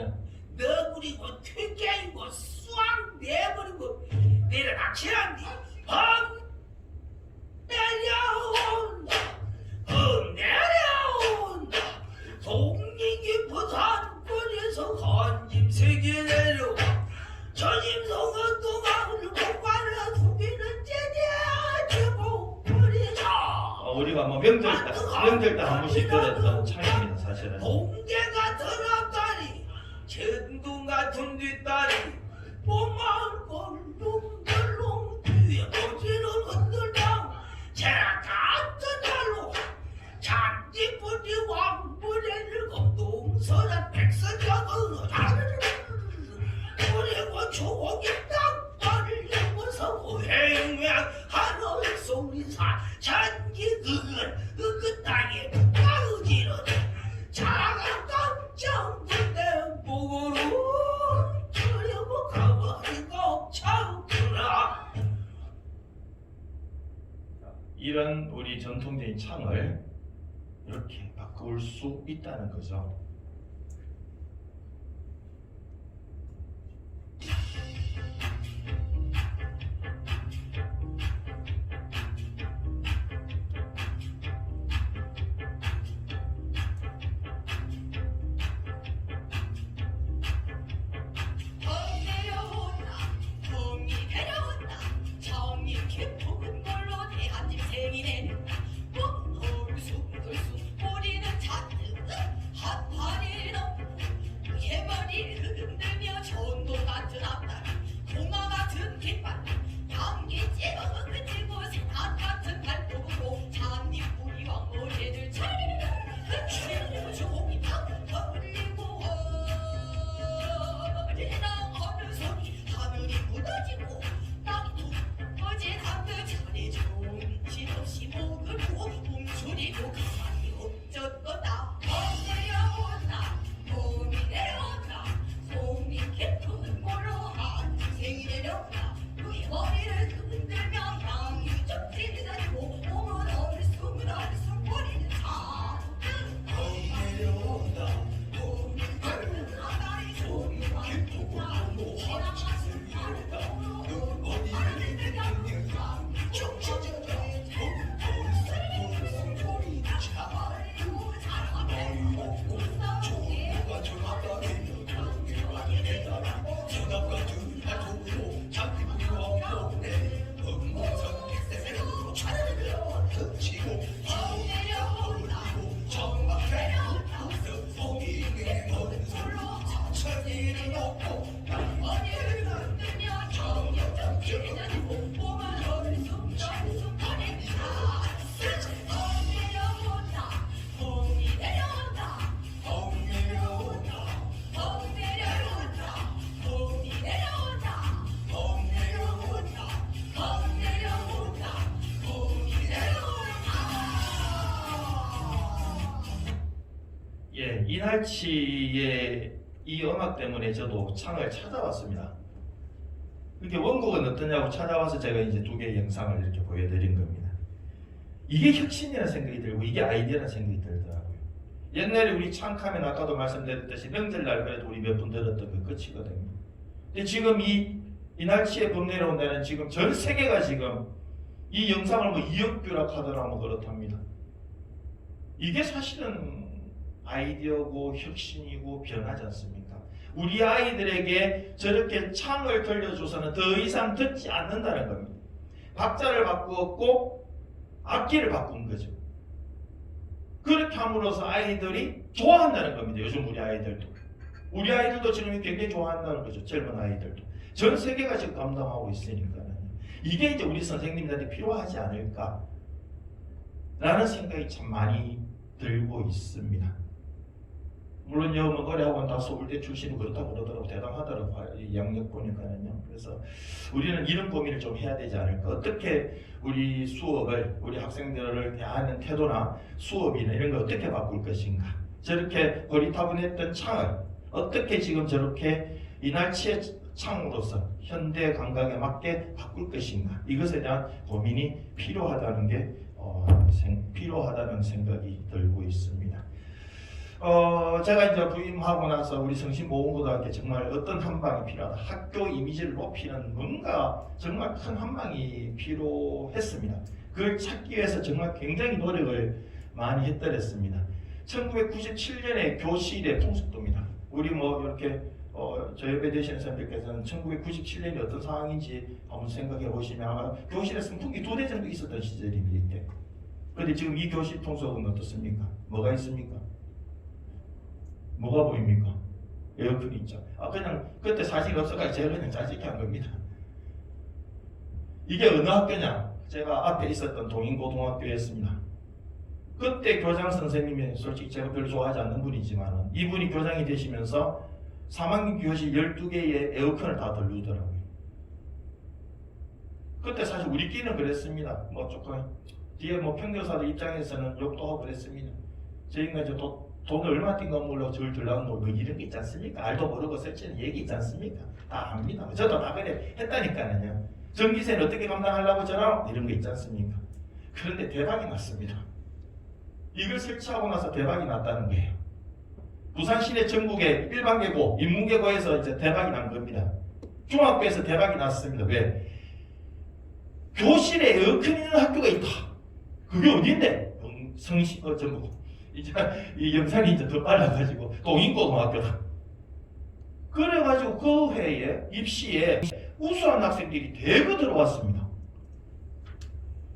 너구리고 튀겨이고 쑥 내버리고 내려닥치란디 범 내려온다 동리기 부산권에서 한짐세계 내려와 전임성은 동안을 공간을 숨기는 제대하지 못버리자. 우리가 명절 때 한 번씩 들었던 창입니다, 사실은. 공개가 더럽다니 천둥 같은 뒷다리 뽀만 꼴lum덜렁 뒤에 어지를 흔들당 제라 같은 날로 잔디뿌리 왕뿌리를 검동설한 백선장으로 그리고 초고기 땅발을 넘어서 호행하는 소리사 잔기 그 땅에 빠지는 자가 깜짝 놀래 목으로 저려고 이런 우리 전통적인 창을 이렇게 바꿀 수 있다는 거죠. 예, 이날치의 이 음악 때문에 저도 창을 찾아왔습니다. 이렇게 원곡은 어떠냐고 찾아와서 제가 이제 두 개의 영상을 이렇게 보여드린 겁니다. 이게 혁신이라는 생각이 들고 이게 아이디어라는 생각이 들더라고요. 옛날에 우리 창하면 아까도 말씀드렸듯이 명절날 그래도 우리 몇 분 들었던 그 끝이거든요. 근데 지금 이날치의 봄 내려온다는 지금 전 세계가 지금 이 영상을 뭐 2억 뷰라 하더라 뭐 그렇답니다. 이게 사실은 아이디어고 혁신이고 변하지 않습니까? 우리 아이들에게 저렇게 창을 들려줘서는 더 이상 듣지 않는다는 겁니다. 박자를 바꾸었고 악기를 바꾼 거죠. 그렇게 함으로써 아이들이 좋아한다는 겁니다. 요즘 우리 아이들도. 우리 아이들도 지금 굉장히 좋아한다는 거죠. 젊은 아이들도. 전 세계가 지금 감당하고 있으니까요. 이게 이제 우리 선생님들한테 필요하지 않을까 라는 생각이 참 많이 들고 있습니다. 물론 뭐 거래학원 다 서울대 출신이고 그렇다고 그러더라고. 대단하더라고. 이 양력 보니까는요. 그래서 우리는 이런 고민을 좀 해야 되지 않을까. 어떻게 우리 수업을, 우리 학생들을 대하는 태도나 수업이나 이런 걸 어떻게 바꿀 것인가. 저렇게 고리타분했던 창을 어떻게 지금 저렇게 이날치의 창으로서 현대 감각에 맞게 바꿀 것인가. 이것에 대한 고민이 필요하다는 게 필요하다는 생각이 들고 있습니다. 제가 이제 부임하고 나서 우리 성심보훈고등학교에 정말 어떤 한방이 필요하다. 학교 이미지를 높이는 뭔가 정말 큰 한방이 필요했습니다. 그걸 찾기 위해서 정말 굉장히 노력을 많이 했더랬습니다. 1997년에 교실의 풍습도입니다. 우리 뭐 이렇게 저 옆에 계시는 선생님께서는 1997년이 어떤 상황인지 한번 생각해 보시면 아마 교실에 선풍기 2대 정도 있었던 시절입니다. 이때. 그런데 지금 이 교실 풍속은 어떻습니까? 뭐가 있습니까? 뭐가 보입니까? 에어컨이 있죠. 그냥 그때 사실 없어가지고 제가 그냥 짜증게 한 겁니다. 이게 어느 학교냐? 제가 앞에 있었던 동인고등학교였습니다. 그때 교장 선생님이 솔직히 제가 별로 좋아하지 않는 분이지만 이분이 교장이 되시면서 3학년 교실 12개의 에어컨을 다 돌리더라고요. 그때 사실 우리끼리는 그랬습니다. 뭐 조금 뒤에 뭐 평교사들 입장에서는 욕도 하고 그랬습니다. 저희가 이제 돈을 얼마 뛴 건물로 저를 들라는 뭐 이런 게 있지 않습니까? 알도 모르고 설치는 얘기 있지 않습니까? 다 압니다. 저도 다 그래 했다니까요. 전기세는 어떻게 감당하려고 저랑 이런 거 있지 않습니까? 그런데 대박이 났습니다. 이걸 설치하고 나서 대박이 났다는 거예요. 부산 시내 전국의 일반계고, 인문계고에서 이제 대박이 난 겁니다. 중학교에서 대박이 났습니다. 왜? 교실에 에어컨 있는 학교가 있다. 그게 어딘데? 성시 전부 이제 이 영상이 이제 더 빨라가지고 동인고등학교다. 그래가지고 그 해에 입시에 우수한 학생들이 대거 들어왔습니다.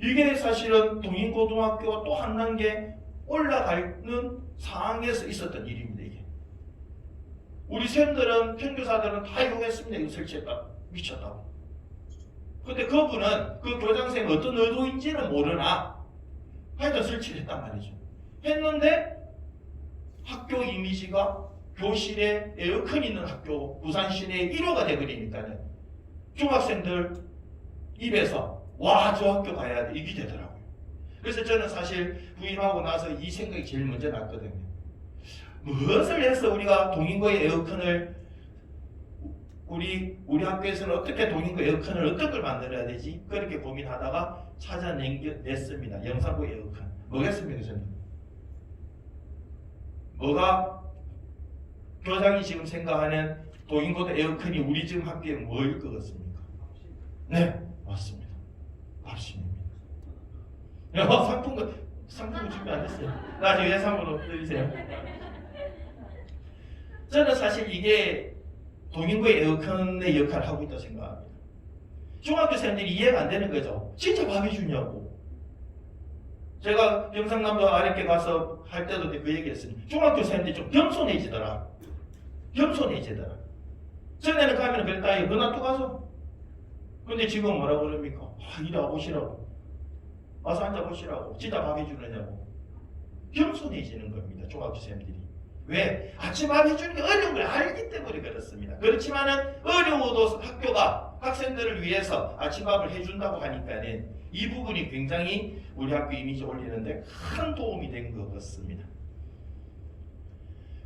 이게 사실은 동인고등학교가 또 한 단계 올라가는 상황에서 있었던 일입니다. 이게 우리 쌤들은 평교사들은 다 이용했습니다. 이거 설치했다 미쳤다고. 근데 그분은 그 교장선생이 어떤 의도인지는 모르나 하여튼 설치를 했단 말이죠. 했는데 학교 이미지가 교실에 에어컨 있는 학교 부산 시내의 1호가 돼버리니까요. 중학생들 입에서 와, 저 학교 가야 돼 이게 되더라고요. 그래서 저는 사실 부임하고 나서 이 생각이 제일 먼저 났거든요. 무엇을 해서 우리가 동인고의 에어컨을 우리 학교에서는 어떻게 동인고 에어컨을 어떤 걸 만들어야 되지? 그렇게 고민하다가 찾아냈습니다. 영상고 에어컨. 뭐겠습니까, 저는? 뭐가 교장이 지금 생각하는 동인고도 에어컨이 우리 지금 학교에 뭐일 것 같습니까? 네, 맞습니다. 밥심입니다. 상품 준비 안 됐어요. 나중에 예상으로 드리세요. 저는 사실 이게 동인고의 에어컨의 역할을 하고 있다고 생각합니다. 중학교생들이 이해가 안 되는 거죠. 진짜 밥이 주냐고. 제가 경상남도 아랫게 가서 할 때도 그 얘기했습니다. 중학교생들이 좀 겸손해지더라. 겸손해지더라. 전에는 가면 그랬다. 이거 놔두고 가서. 근데 지금 뭐라고 그럽니까? 이리 와보시라고. 와서 앉아보시라고. 진짜 밥 해주느냐고. 겸손해지는 겁니다. 중학교생들이. 왜? 아침 밥 해주는 게 어려운 걸 알기 때문에 그렇습니다. 그렇지만은 어려워도 학교가 학생들을 위해서 아침밥을 해준다고 하니까는 이 부분이 굉장히 우리 학교 이미지 올리는데 큰 도움이 된 것 같습니다.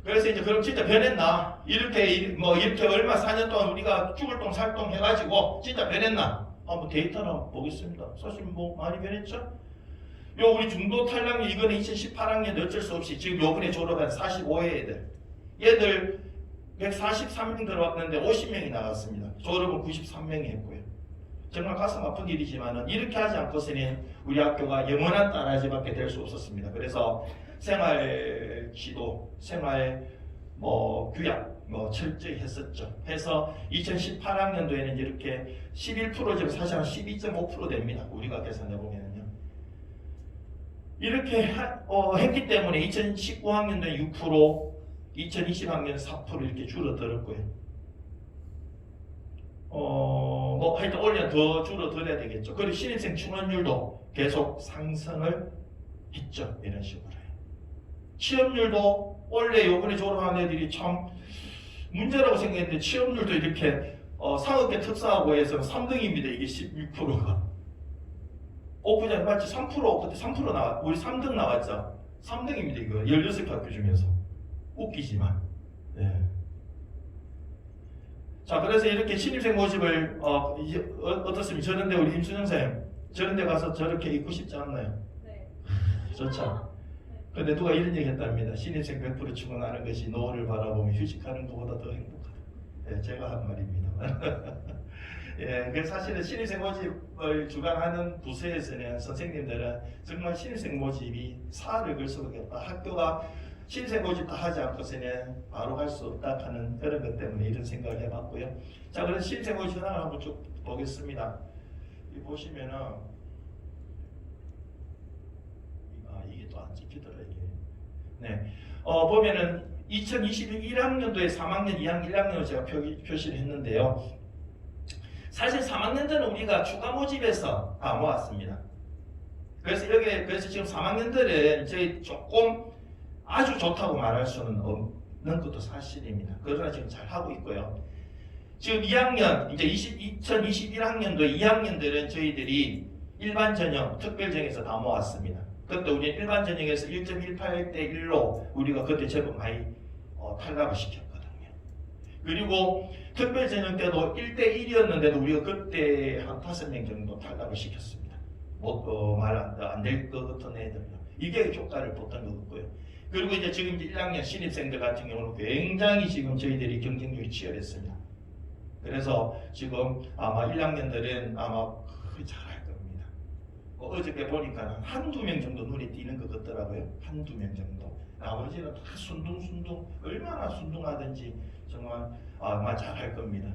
그래서 이제 그럼 진짜 변했나? 이렇게 얼마 4년 동안 우리가 죽을 똥 살 똥 해가지고 진짜 변했나? 한번 데이터를 한번 보겠습니다. 사실 뭐 많이 변했죠? 우리 중도 탈락률 이거는 2018학년 어쩔 수 없이 지금 요번에 졸업한 45회 얘들 143명 들어왔는데 50명이 나갔습니다. 졸업은 93명이 했고요. 정말 가슴 아픈 일이지만 이렇게 하지 않고서는 우리 학교가 영원한 딸아지밖에 될 수 없었습니다. 그래서 생활 지도, 생활 규약 철저히 했었죠. 해서 2018학년도에는 이렇게 11% 지금 사실 한 12.5% 됩니다. 우리가 계산해 보면은요. 이렇게 했기 때문에 2019학년도에 6%, 2020학년 4% 이렇게 줄어들었고요. 하여튼 올해 더 줄어들어야 되겠죠. 그리고 신입생 충원율도 계속 상승을 했죠. 이런 식으로요. 취업률도 원래 요번에 졸업한 애들이 참 문제라고 생각했는데 취업률도 이렇게 상업계 특사고에서는 3등입니다. 이게 16%가. 오프전 맞지? 3% 그때 3% 우리 3등 나왔죠. 3등입니다. 이거 16개 학교 중에서. 웃기지만. 네. 자, 그래서 이렇게 신입생 모집을 어떻습니까? 저런데 우리 임순영 쌤 저런데 가서 저렇게 있고 싶지 않나요? 네. 좋죠. 근데 누가 이런 얘기 했답니다. 신입생 100% 출근하는 것이 노후를 바라보며 휴직하는 것보다 더 행복하다. 예, 제가 한 말입니다. 예, 그 사실은 신입생 모집을 주관하는 부서에서는 선생님들은 정말 신입생 모집이 사활을 걸 수밖에 없다. 학교가 신입생 모집 다 하지 않고서는 바로 갈 수 없다 하는 그런 것 때문에 이런 생각을 해봤고요. 자, 그래서 신입생 모집 하나 한번 쭉 보겠습니다. 이 보시면은 이게 또 안 찍히더라 이게. 네, 보면은 2021학년도에 3학년, 2학년, 1학년을 제가 표시를 했는데요. 사실 3학년들은 우리가 추가 모집에서 다 모았습니다. 그래서 지금 3학년들은 저희 조금 아주 좋다고 말할 수는 없는 것도 사실입니다. 그러나 지금 잘 하고 있고요. 지금 2학년, 이제 2021학년도 2학년들은 저희들이 일반 전형, 특별 전형에서 다 모았습니다. 그때 우리 일반 전형에서 1.18대 1로 우리가 그때 제법 많이 탈락을 시켰거든요. 그리고 특별 전형 때도 1대 1이었는데도 우리가 그때 한 5명 정도 탈락을 시켰습니다. 말안될 것 같은 애들요. 이게 효과를 봤던 것 같고요. 그리고 이제 지금 1학년 신입생들 같은 경우는 굉장히 지금 저희들이 경쟁률이 치열했습니다. 그래서 지금 아마 1학년들은 아마 잘할 겁니다. 어저께 보니까 한두 명 정도 눈에 띄는 것 같더라고요. 한두 명 정도. 나머지는 다 순둥순둥 얼마나 순둥하든지 정말 아마 잘할 겁니다.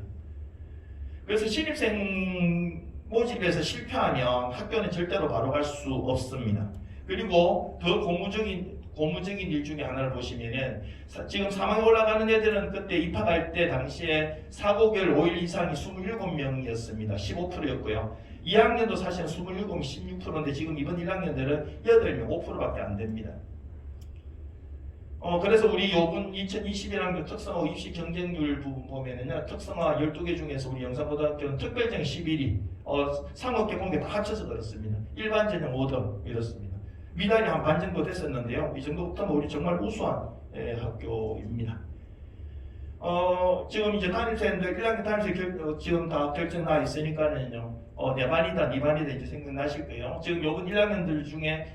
그래서 신입생 모집에서 실패하면 학교는 절대로 바로 갈 수 없습니다. 그리고 더 고무적인 일 중에 하나를 보시면은 지금 3학년 올라가는 애들은 그때 입학할 때 당시에 사고결 5일 이상이 27명이었습니다. 15%였고요. 2학년도 사실은 27, 16%인데 지금 이번 1학년들은 8명, 5%밖에 안 됩니다. 그래서 우리 요번 2021학년 특성화 입시 경쟁률 부분 보면은요, 특성화 12개 중에서 우리 영산고등학교는 특별전 11위, 상업계 공개 다 합쳐서 그렇습니다. 일반 전형 5등 이렇습니다. 미달이 한 반 정도 됐었는데요. 이 정도부터는 우리 정말 우수한 학교입니다. 지금 이제 담임생들 1학년 담임생 지금 다 결정 나 있으니까는요. 내 반이다, 네 반이다 이제 생각나실 거예요. 지금 요번 1학년들 중에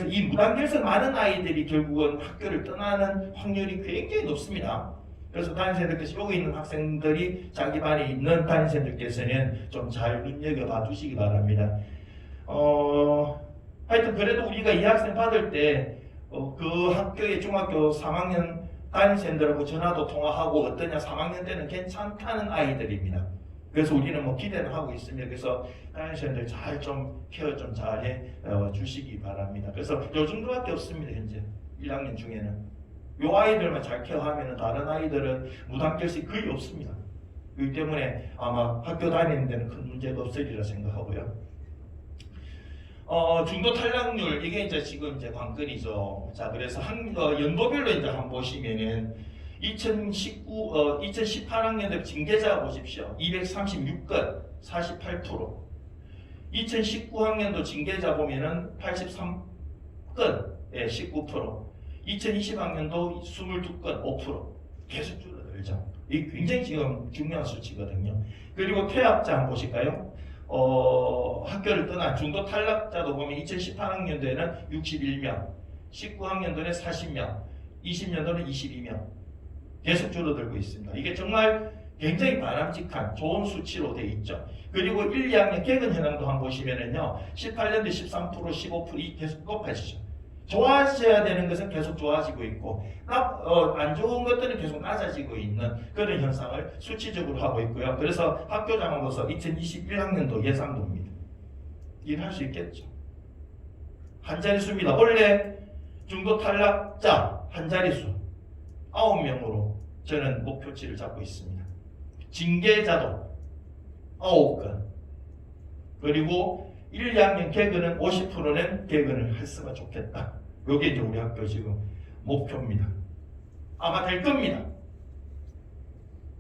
이 무단결석 많은 아이들이 결국은 학교를 떠나는 확률이 굉장히 높습니다. 그래서 담임생들께서 여기 있는 학생들이 자기 반에 있는 담임생들께서는 좀 잘 눈여겨봐 주시기 바랍니다. 하여튼 그래도 우리가 이 학생 받을 때 그 학교의 중학교 3학년 담임생들하고 전화도 통화하고 어떠냐 3학년 때는 괜찮다는 아이들입니다. 그래서 우리는 뭐 기대는 하고 있습니다. 그래서 담임생들 잘 좀 케어 좀 잘해 주시기 바랍니다. 그래서 요 정도밖에 없습니다. 현재 1학년 중에는 요 아이들만 잘 케어하면 다른 아이들은 무단결석이 거의 없습니다. 그렇기 때문에 아마 학교 다니는 데는 큰 문제가 없으리라 생각하고요. 중도 탈락률 이게 이제 지금 이제 관건이죠. 자, 그래서 연도별로 이제 한번 보시면은 2018학년도 징계자 보십시오. 236건 48%. 2019학년도 징계자 보면은 83건 19%. 2020학년도 22건 5%. 계속 줄어들죠. 이게 굉장히 지금 중요한 수치거든요. 그리고 퇴학자 한번 보실까요? 학교를 떠난 중도 탈락자도 보면 2018학년도에는 61명, 19학년도에는 40명, 20년도는 22명 계속 줄어들고 있습니다. 이게 정말 굉장히 바람직한 좋은 수치로 되어 있죠. 그리고 1, 2학년 개근 현황도 한번 보시면은요, 18년도 13%, 15% 계속 높아지죠. 좋아져야 되는 것은 계속 좋아지고 있고, 안 좋은 것들은 계속 낮아지고 있는 그런 현상을 수치적으로 하고 있고요. 그래서 학교장으로서 2021학년도 예상도입니다. 일할 수 있겠죠. 한 자릿수입니다. 원래 중도 탈락자 한 자릿수 9명으로 저는 목표치를 잡고 있습니다. 징계자도 9건. 그리고 1, 2학년 개근은 50%는 개근을 했으면 좋겠다. 이게 이제 우리 학교 지금 목표입니다. 아마 될 겁니다.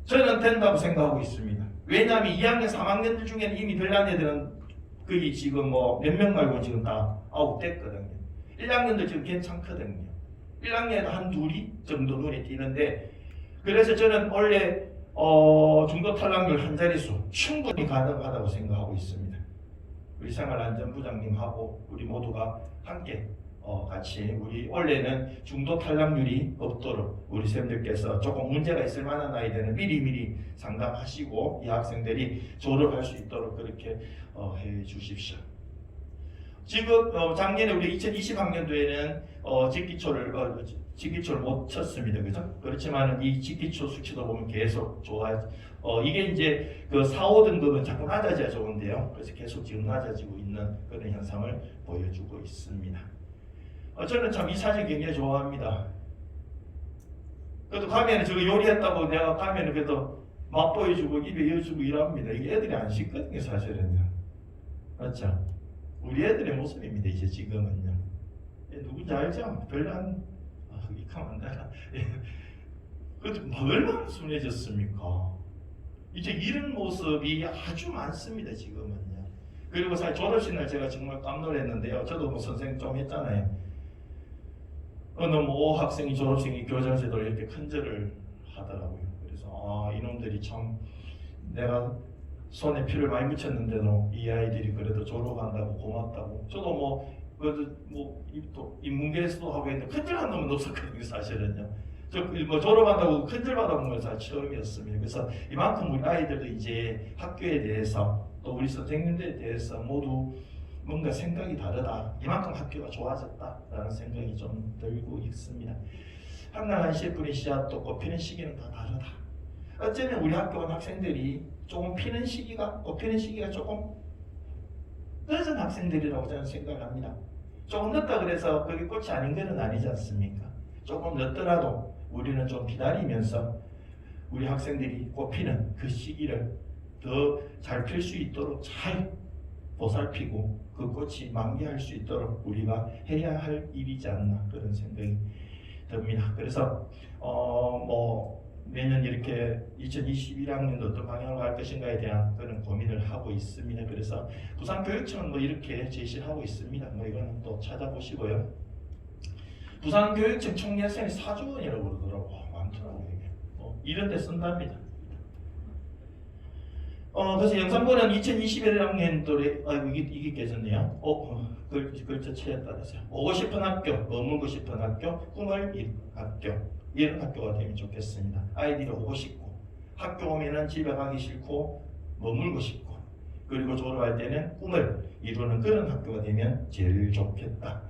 저는 된다고 생각하고 있습니다. 왜냐하면 2학년, 3학년들 중에는 이미 별난 애들은 거의 지금 뭐 몇 명 말고 지금 다 아웃됐거든요. 1학년들 지금 괜찮거든요. 1학년에도 한 둘이 정도 눈에 띄는데, 그래서 저는 원래 중도 탈락률 한 자릿수 충분히 가능하다고 생각하고 있습니다. 우리 생활안전부장님하고 우리 모두가 함께 같이 우리 원래는 중도 탈락률이 없도록 우리 선생님들께서 조금 문제가 있을 만한 아이들은 미리 상담하시고 이 학생들이 졸업할 수 있도록 그렇게 해 주십시오. 지금 작년에 우리 2020학년도에는 직기초를 못 쳤습니다. 그죠? 그렇지만 이 직기초 수치도 보면 계속 이게 이제 그 4, 5등급은 자꾸 낮아져야 좋은데요. 그래서 계속 지금 낮아지고 있는 그런 현상을 보여주고 있습니다. 저는 참 이 사진 굉장히 좋아합니다. 그래도 가면은 저거 요리했다고 내가 가면은 그래도 맛보여주고 입에 이어주고 이랍니다. 이게 애들이 안 씻거든요, 사실은요. 맞죠? 우리 애들의 모습입니다, 이제 지금은요. 누군지 알죠? 별난 이카면 안 되나? 그래도 얼마나 순해졌습니까? 이제 이런 모습이 아주 많습니다, 지금은요. 그리고 사실 졸업식 날 제가 정말 깜놀했는데요. 저도 뭐 선생 좀 했잖아요. 어느 뭐 학생이 졸업생이 교장실도 이렇게 큰절을 하더라고요. 그래서 이놈들이 참 내가 손에 피를 많이 묻혔는데도 이 아이들이 그래도 졸업한다고 고맙다고. 저도 그래도 또 인문계에서도 하고 있는데 큰절 한 놈은 없었거든요, 사실은요. 저 졸업한다고 큰절 받아본 건 사실 처음이었습니다. 그래서 이만큼 우리 아이들도 이제 학교에 대해서 또 우리 선생님들에 대해서 모두 뭔가 생각이 다르다. 이만큼 학교가 좋아졌다라는 생각이 좀 들고 있습니다. 한날 한시뿐인 씨앗도 꽃피는 시기는 다 다르다. 어쩌면 우리 학교 온 학생들이 조금 피는 시기가, 꽃피는 시기가 조금 늦은 학생들이라고 저는 생각을 합니다. 조금 늦다 그래서 그게 꽃이 아닌 건 아니지 않습니까? 조금 늦더라도 우리는 좀 기다리면서 우리 학생들이 꽃피는 그 시기를 더 잘 필 수 있도록 잘 보살피고 그 꽃이 만개할 수 있도록 우리가 해야 할 일이지 않나 그런 생각이 듭니다. 그래서 매년 이렇게 2021학년도 어떤 방향으로 갈 것인가에 대한 그런 고민을 하고 있습니다. 그래서 부산교육청은 이렇게 제시를 하고 있습니다. 이거는 또 찾아보시고요. 부산교육청 총예산이 4조 원이라고 그러더라고. 많더라고요. 이게. 이런 데 쓴답니다. 그래서 영상본은 2021학년도에 이게 깨졌네요. 글자 체에 따라서 오고 싶은 학교, 머물고 싶은 학교, 꿈을 이룬 학교, 이런 학교가 되면 좋겠습니다. 아이들이 오고 싶고 학교 오면은 집에 가기 싫고 머물고 싶고 그리고 졸업할 때는 꿈을 이루는 그런 학교가 되면 제일 좋겠다.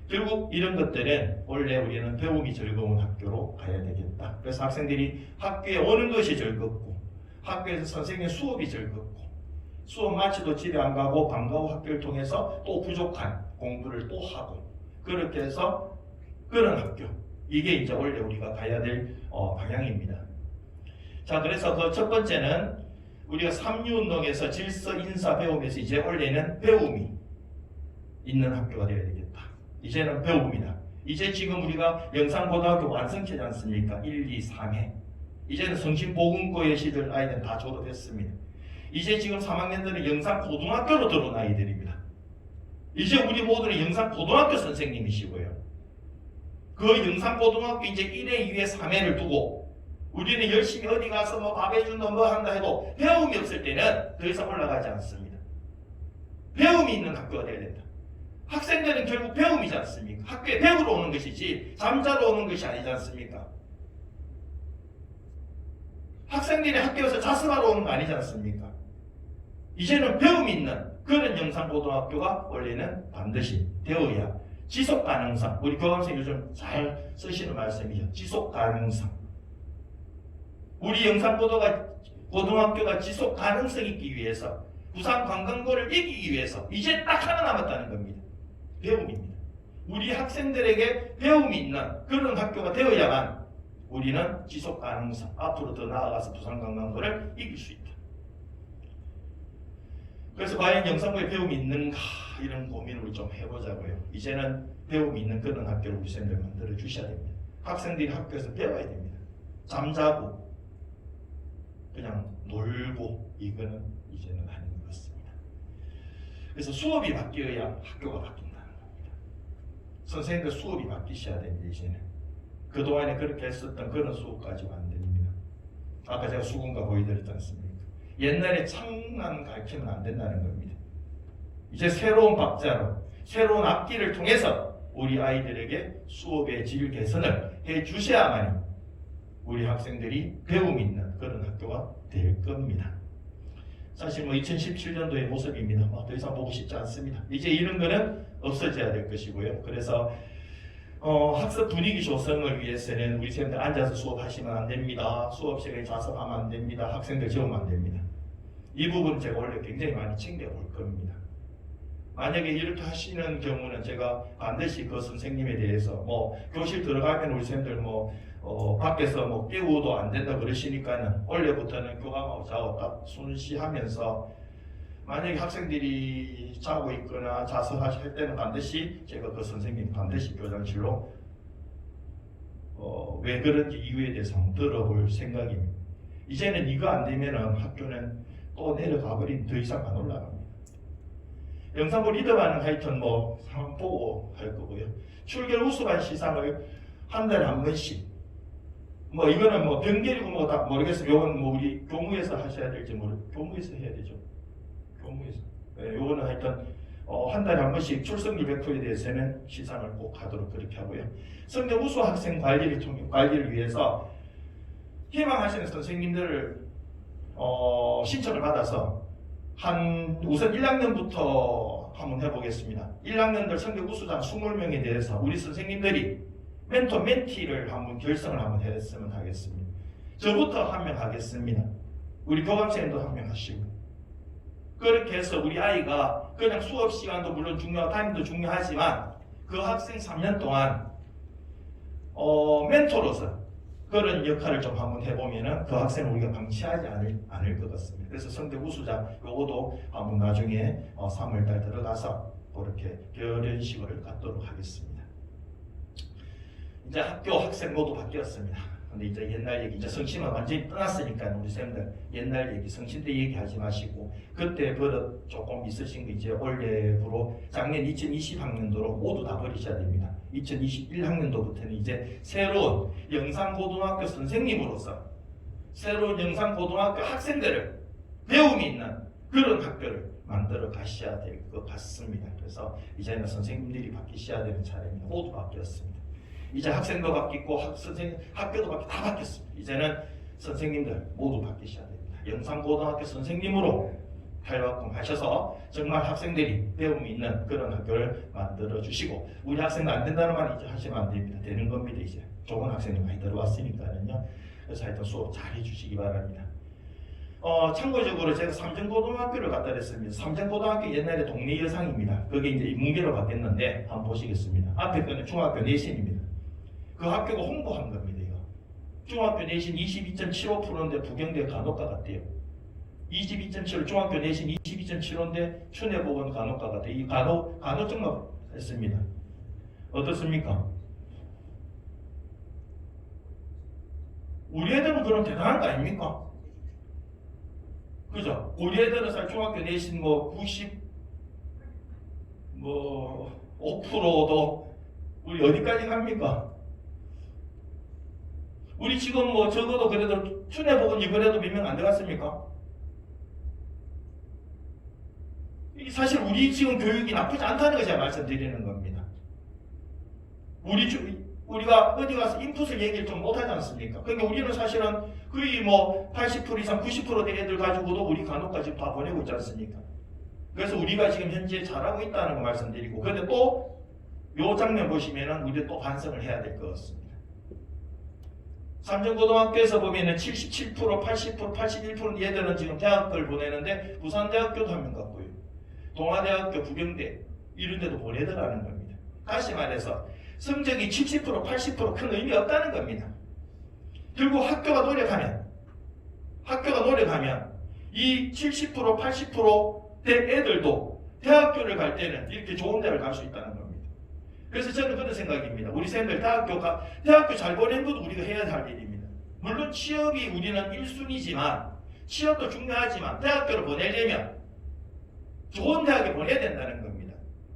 결국 이런 것들은 원래 우리는 배움이 즐거운 학교로 가야 되겠다. 그래서 학생들이 학교에 오는 것이 즐겁고 학교에서 선생님 수업이 즐겁고 수업 마치도 집에 안 가고 방과 후 학교를 통해서 또 부족한 공부를 또 하고 그렇게 해서 그런 학교, 이게 이제 원래 우리가 가야 될 방향입니다. 자, 그래서 그 첫 번째는 우리가 3류 운동에서 질서, 인사, 배움에서 이제 원래는 배움이 있는 학교가 되어야 되겠다. 이제는 배움이다. 이제 지금 우리가 영상고등학교 완성체지 않습니까? 1, 2, 3회. 이제는 성심보건고의 시절 아이들은 다 졸업했습니다. 이제 지금 3학년들은 영상고등학교로 들어온 아이들입니다. 이제 우리 모두는 영상고등학교 선생님이시고요. 그 영상고등학교 이제 1회, 2회, 3회를 두고 우리는 열심히 어디 가서 밥 해준다 한다 해도 배움이 없을 때는 더 이상 올라가지 않습니다. 배움이 있는 학교가 되어야 된다. 학생들은 결국 배움이지 않습니까? 학교에 배우러 오는 것이지 잠자러 오는 것이 아니지 않습니까? 학생들이 학교에서 자습하러 오는 거 아니지 않습니까? 이제는 배움이 있는 그런 영상고등학교가 원래는 반드시 되어야 지속가능성, 우리 교감생 요즘 잘 쓰시는 말씀이죠. 지속가능성. 우리 영상고등학교가 지속가능성이 있기 위해서 부산관광고를 이기기 위해서 이제 딱 하나 남았다는 겁니다. 배움입니다. 우리 학생들에게 배움이 있는 그런 학교가 되어야만 우리는 지속가능성, 앞으로 더 나아가서 부산관광고를 이길 수 있다. 그래서 과연 영상고에 배움이 있는가 이런 고민을 좀 해보자고요. 이제는 배움이 있는 그런 학교를 우리 선생님들 만들어 주셔야 됩니다. 학생들이 학교에서 배워야 됩니다. 잠자고 그냥 놀고 이거는 이제는 아닌 것 같습니다. 그래서 수업이 바뀌어야 학교가 바뀐다는 겁니다. 선생님들 수업이 바뀌셔야 됩니다. 이제는 그동안에 그렇게 했었던 그런 수업 가지고 안 됩니다. 아까 제가 수군가 보여드렸지 않습니까? 옛날에 창만 가르치면 안 된다는 겁니다. 이제 새로운 박자로 새로운 악기를 통해서 우리 아이들에게 수업의 질 개선을 해 주셔야만이 우리 학생들이 배움 있는 그런 학교가 될 겁니다. 사실 2017년도의 모습입니다. 더 이상 보고 싶지 않습니다. 이제 이런 거는 없어져야 될 것이고요. 그래서 학습 분위기 조성을 위해서는 우리 선생님들 앉아서 수업하시면 안 됩니다. 수업 시간에 자습하면 안 됩니다. 학생들 재우면 안 됩니다. 이 부분 제가 원래 굉장히 많이 챙겨볼 겁니다. 만약에 이렇게 하시는 경우는 제가 반드시 그 선생님에 대해서 교실 들어가면 우리 선생님들 밖에서 깨우도 안 된다 그러시니까는 원래부터는 교감하고 자고 딱 순시하면서 만약에 학생들이 자고 있거나 자습하실 때는 반드시 제가 그 선생님 반드시 교장실로 왜 그런지 이유에 대해서 한번 들어볼 생각입니다. 이제는 이거 안 되면은 학교는 또 내려가 버리면 더 이상 안 올라갑니다. 영상고 리더반은 하여튼 상황 보고 할 거고요. 출결 우수반 시상을 한 달에 한 번씩 뭐 이거는 뭐 병계리고 뭐 다 모르겠어요. 요건 뭐 우리 교무에서 하셔야 될지 교무에서 해야 되죠. 교무에서. 네, 요거는 하여튼 한 달에 한 번씩 출석률 100%에 대해서는 시상을 꼭 하도록 그렇게 하고요. 성적 우수 학생 관리를 위해서 희망하시는 선생님들을 신청을 받아서 우선 1학년부터 한번 해보겠습니다. 1학년들 성적 우수자 20명에 대해서 우리 선생님들이 멘토 멘티를 한번 결성을 한번 했으면 하겠습니다. 저부터 한 명 하겠습니다. 우리 교감선생님도 한 명 하시고, 그렇게 해서 우리 아이가 그냥 수업 시간도 물론 중요하고 타임도 중요하지만 그 학생 3년 동안 멘토로서 그런 역할을 좀 한번 해보면은 그 학생을 우리가 방치하지 않을 것 같습니다. 그래서 성적 우수자 요거도 한번 나중에 3월달 들어가서 그렇게 결연식을 갖도록 하겠습니다. 이제 학교 학생 모두 바뀌었습니다. 근데 이제 옛날 얘기, 이제 성심은 완전히 떠났으니까 우리 쌤들 옛날 얘기, 성신 때 얘기하지 마시고 그때 버릇 조금 있으신 거 이제 올해부로 작년 2020학년도로 모두 다 버리셔야 됩니다. 2021학년도부터는 이제 새로운 영상고등학교 선생님으로서 새로운 영상고등학교 학생들을 배움이 있는 그런 학교를 만들어 가셔야 될 것 같습니다. 그래서 이제는 선생님들이 바뀌셔야 되는 차례입니다. 모두 바뀌었습니다. 이제 학생도 바뀌고 학교도 다 바뀌었습니다. 이제는 선생님들 모두 바뀌셔야 됩니다. 영상고등학교 선생님으로 탈바꿈하셔서 정말 학생들이 배움이 있는 그런 학교를 만들어 주시고, 우리 학생도 안 된다는 말 이제 하시면 안 됩니다. 되는 겁니다. 이제 좋은 학생이 많이 들어왔으니까는요. 그래서 하여튼 수업 잘 해주시기 바랍니다. 참고적으로 제가 삼전고등학교를 갖다 댔습니다. 삼전고등학교 옛날에 동네 여상입니다. 그게 이제 인문계로 바뀌었는데 한번 보시겠습니다. 앞에 거는 중학교 내신입니다. 그 학교가 홍보한 겁니다. 이거 중학교 내신 22.75%인데 부경대 간호과 같대요. 22.7 중학교 내신 22.75인데 춘해보건 간호과 같대요. 이 간호증만 했습니다. 어떻습니까? 우리 애들은 그럼 대단한 거 아닙니까? 그죠? 우리 애들은 사실 중학교 내신 5%도 우리 어디까지 갑니까? 우리 지금 적어도 그래도 춘해보건 이번에도 몇 명 안 들어갔습니까? 사실 우리 지금 교육이 나쁘지 않다는 걸 제가 말씀드리는 겁니다. 우리가 어디 가서 인풋을 얘기를 좀 못하지 않습니까? 그러니까 우리는 사실은 거의 80% 이상 90%의 애들 가지고도 우리 간호까지 다 보내고 있지 않습니까? 그래서 우리가 지금 현재 잘하고 있다는 거 말씀드리고, 그런데 또 요 장면 보시면은 우리 또 반성을 해야 될 것 같습니다. 삼전고등학교에서 보면은 77%, 80%, 81% 얘들은 지금 대학을 보내는데 부산대학교도 한 명 갔고요. 동아대학교, 부경대 이런 데도 보내더라는 겁니다. 다시 말해서 성적이 70%, 80% 큰 의미 없다는 겁니다. 결국 학교가 노력하면 이 70%, 80%대 애들도 대학교를 갈 때는 이렇게 좋은 대학을 갈 수 있다는 겁니다. 그래서 저는 그런 생각입니다. 우리 쌤들 대학교 잘 보내는 것도 우리가 해야 할 일입니다. 물론 취업이 우리는 1순위지만 취업도 중요하지만 대학교를 보내려면 좋은 대학에 보내야 된다는 겁니다.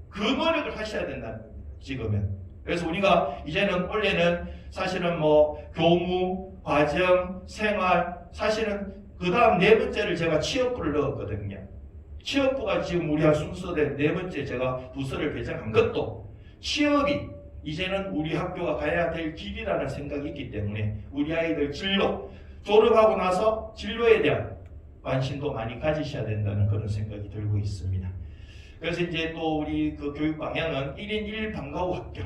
그 노력을 하셔야 된다는 겁니다. 지금은. 그래서 우리가 이제는 원래는 사실은 교무, 과정, 생활, 사실은 그 다음 네 번째를 제가 취업부를 넣었거든요. 취업부가 지금 우리가 순서된 네 번째 제가 부서를 배정한 것도 취업이 이제는 우리 학교가 가야 될 길이라는 생각이 있기 때문에 우리 아이들 졸업하고 나서 진로에 대한 관심도 많이 가지셔야 된다는 그런 생각이 들고 있습니다. 그래서 이제 또 우리 그 교육 방향은 1인 1 방과후 학교,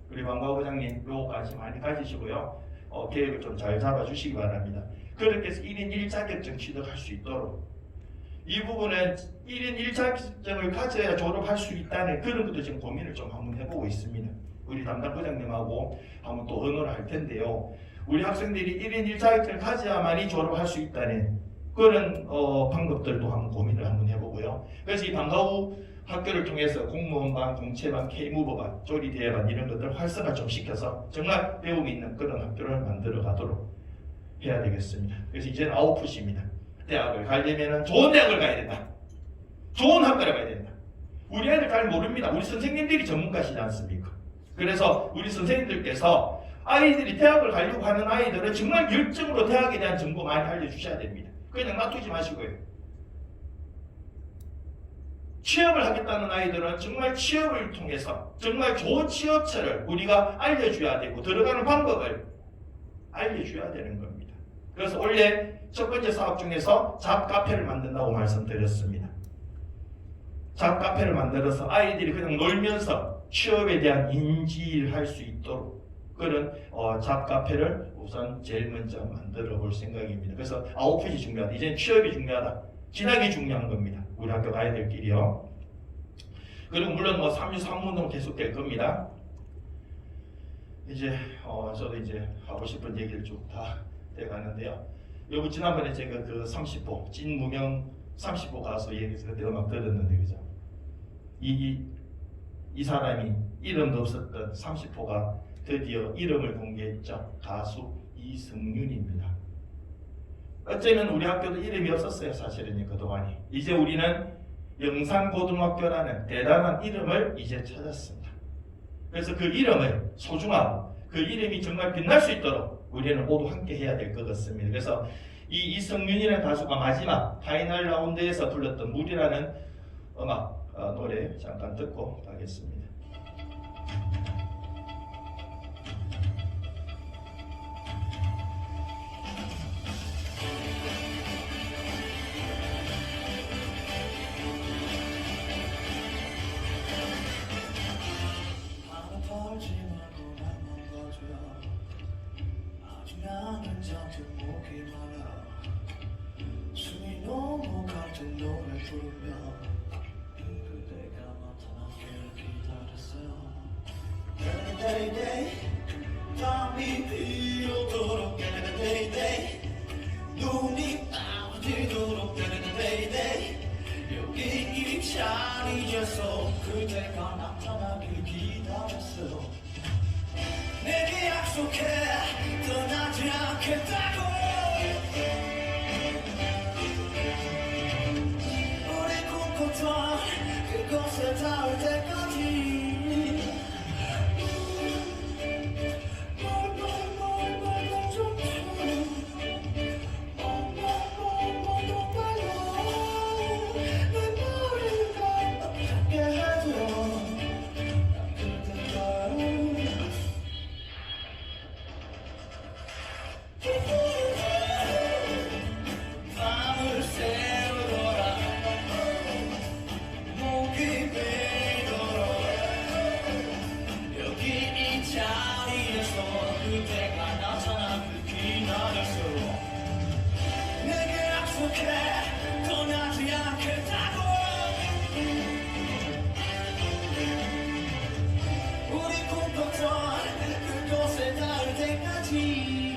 우리 방과후 부장님 요 관심 많이 가지시고요. 계획을 좀 잘 잡아주시기 바랍니다. 그렇게 해서 1인 1 자격증 취득할 수 있도록, 이 부분은 1인 1 자격증을 가져야 졸업할 수 있다는 그런 것도 지금 고민을 좀 한번 해보고 있습니다. 우리 담당 부장님하고 한번 또 의논을 할 텐데요. 우리 학생들이 1인 1 자격증을 가져야만이 졸업할 수 있다는 그런 방법들도 한번 고민을 한번 해보고요. 그래서 이 방과후 학교를 통해서 공무원반, 공채반, K무버반, 조리대회반 이런 것들 활성화 좀 시켜서 정말 배움이 있는 그런 학교를 만들어 가도록 해야 되겠습니다. 그래서 이제는 아웃풋입니다. 대학을 가려면 좋은 대학을 가야 된다. 좋은 학교를 가야 된다. 우리 애들 잘 모릅니다. 우리 선생님들이 전문가시지 않습니까? 그래서 우리 선생님들께서 아이들이 대학을 가려고 하는 아이들은 정말 열정으로 대학에 대한 정보 많이 알려주셔야 됩니다. 그냥 놔두지 마시고요. 취업을 하겠다는 아이들은 정말 취업을 통해서 정말 좋은 취업처를 우리가 알려줘야 되고 들어가는 방법을 알려줘야 되는 겁니다. 그래서 원래 첫 번째 사업 중에서 잡카페를 만든다고 말씀드렸습니다. 잡카페를 만들어서 아이들이 그냥 놀면서 취업에 대한 인지를 할 수 있도록 그런 잡카페를 우선 제일 먼저 만들어 볼 생각입니다. 그래서 아웃핏이 중요하다. 이제는 취업이 중요하다. 진학이 중요한 겁니다. 우리 학교 아이들끼리요. 그리고 물론 3.3운동 계속될 겁니다. 이제 저도 이제 하고 싶은 얘기를 쭉 다 돼가는데요. 여기 지난번에 제가 그 30호 찐 무명 30호 가수 얘기해서 그때 음악 들었는데 그죠? 이 사람이 이름도 없었던 30호가 드디어 이름을 공개했죠. 가수 이승윤입니다. 어쩌면 우리 학교도 이름이 없었어요. 사실은 그동안이. 이제 우리는 영산고등학교라는 대단한 이름을 이제 찾았습니다. 그래서 그 이름을 소중하고 그 이름이 정말 빛날 수 있도록 우리는 모두 함께 해야 될 것 같습니다. 그래서 이 이승윤이라는 가수가 마지막 파이널 라운드에서 불렀던 물이라는 음악 노래 잠깐 듣고 가겠습니다. 나는 잔뜩 목이 말라 숨이 넘어가던 노래 부르며 그대가 나타나길 기다렸어요. Day 밤이 비오도록 day 눈이 빠지도록 day 여기 이 자리에서 그대가 나타나길 기다렸어요. 내게 약속해 떠나지 않겠다고 우리 꿈꿨던 그곳에 닿을 때까지 밤을 새우더라 목이 베이도록 여기 이 자리에서 그대가 나타나길 기다렸어. 내게 약속해 떠나지 않겠다고 우리 꿈꿨던 그곳에 닿을 때까지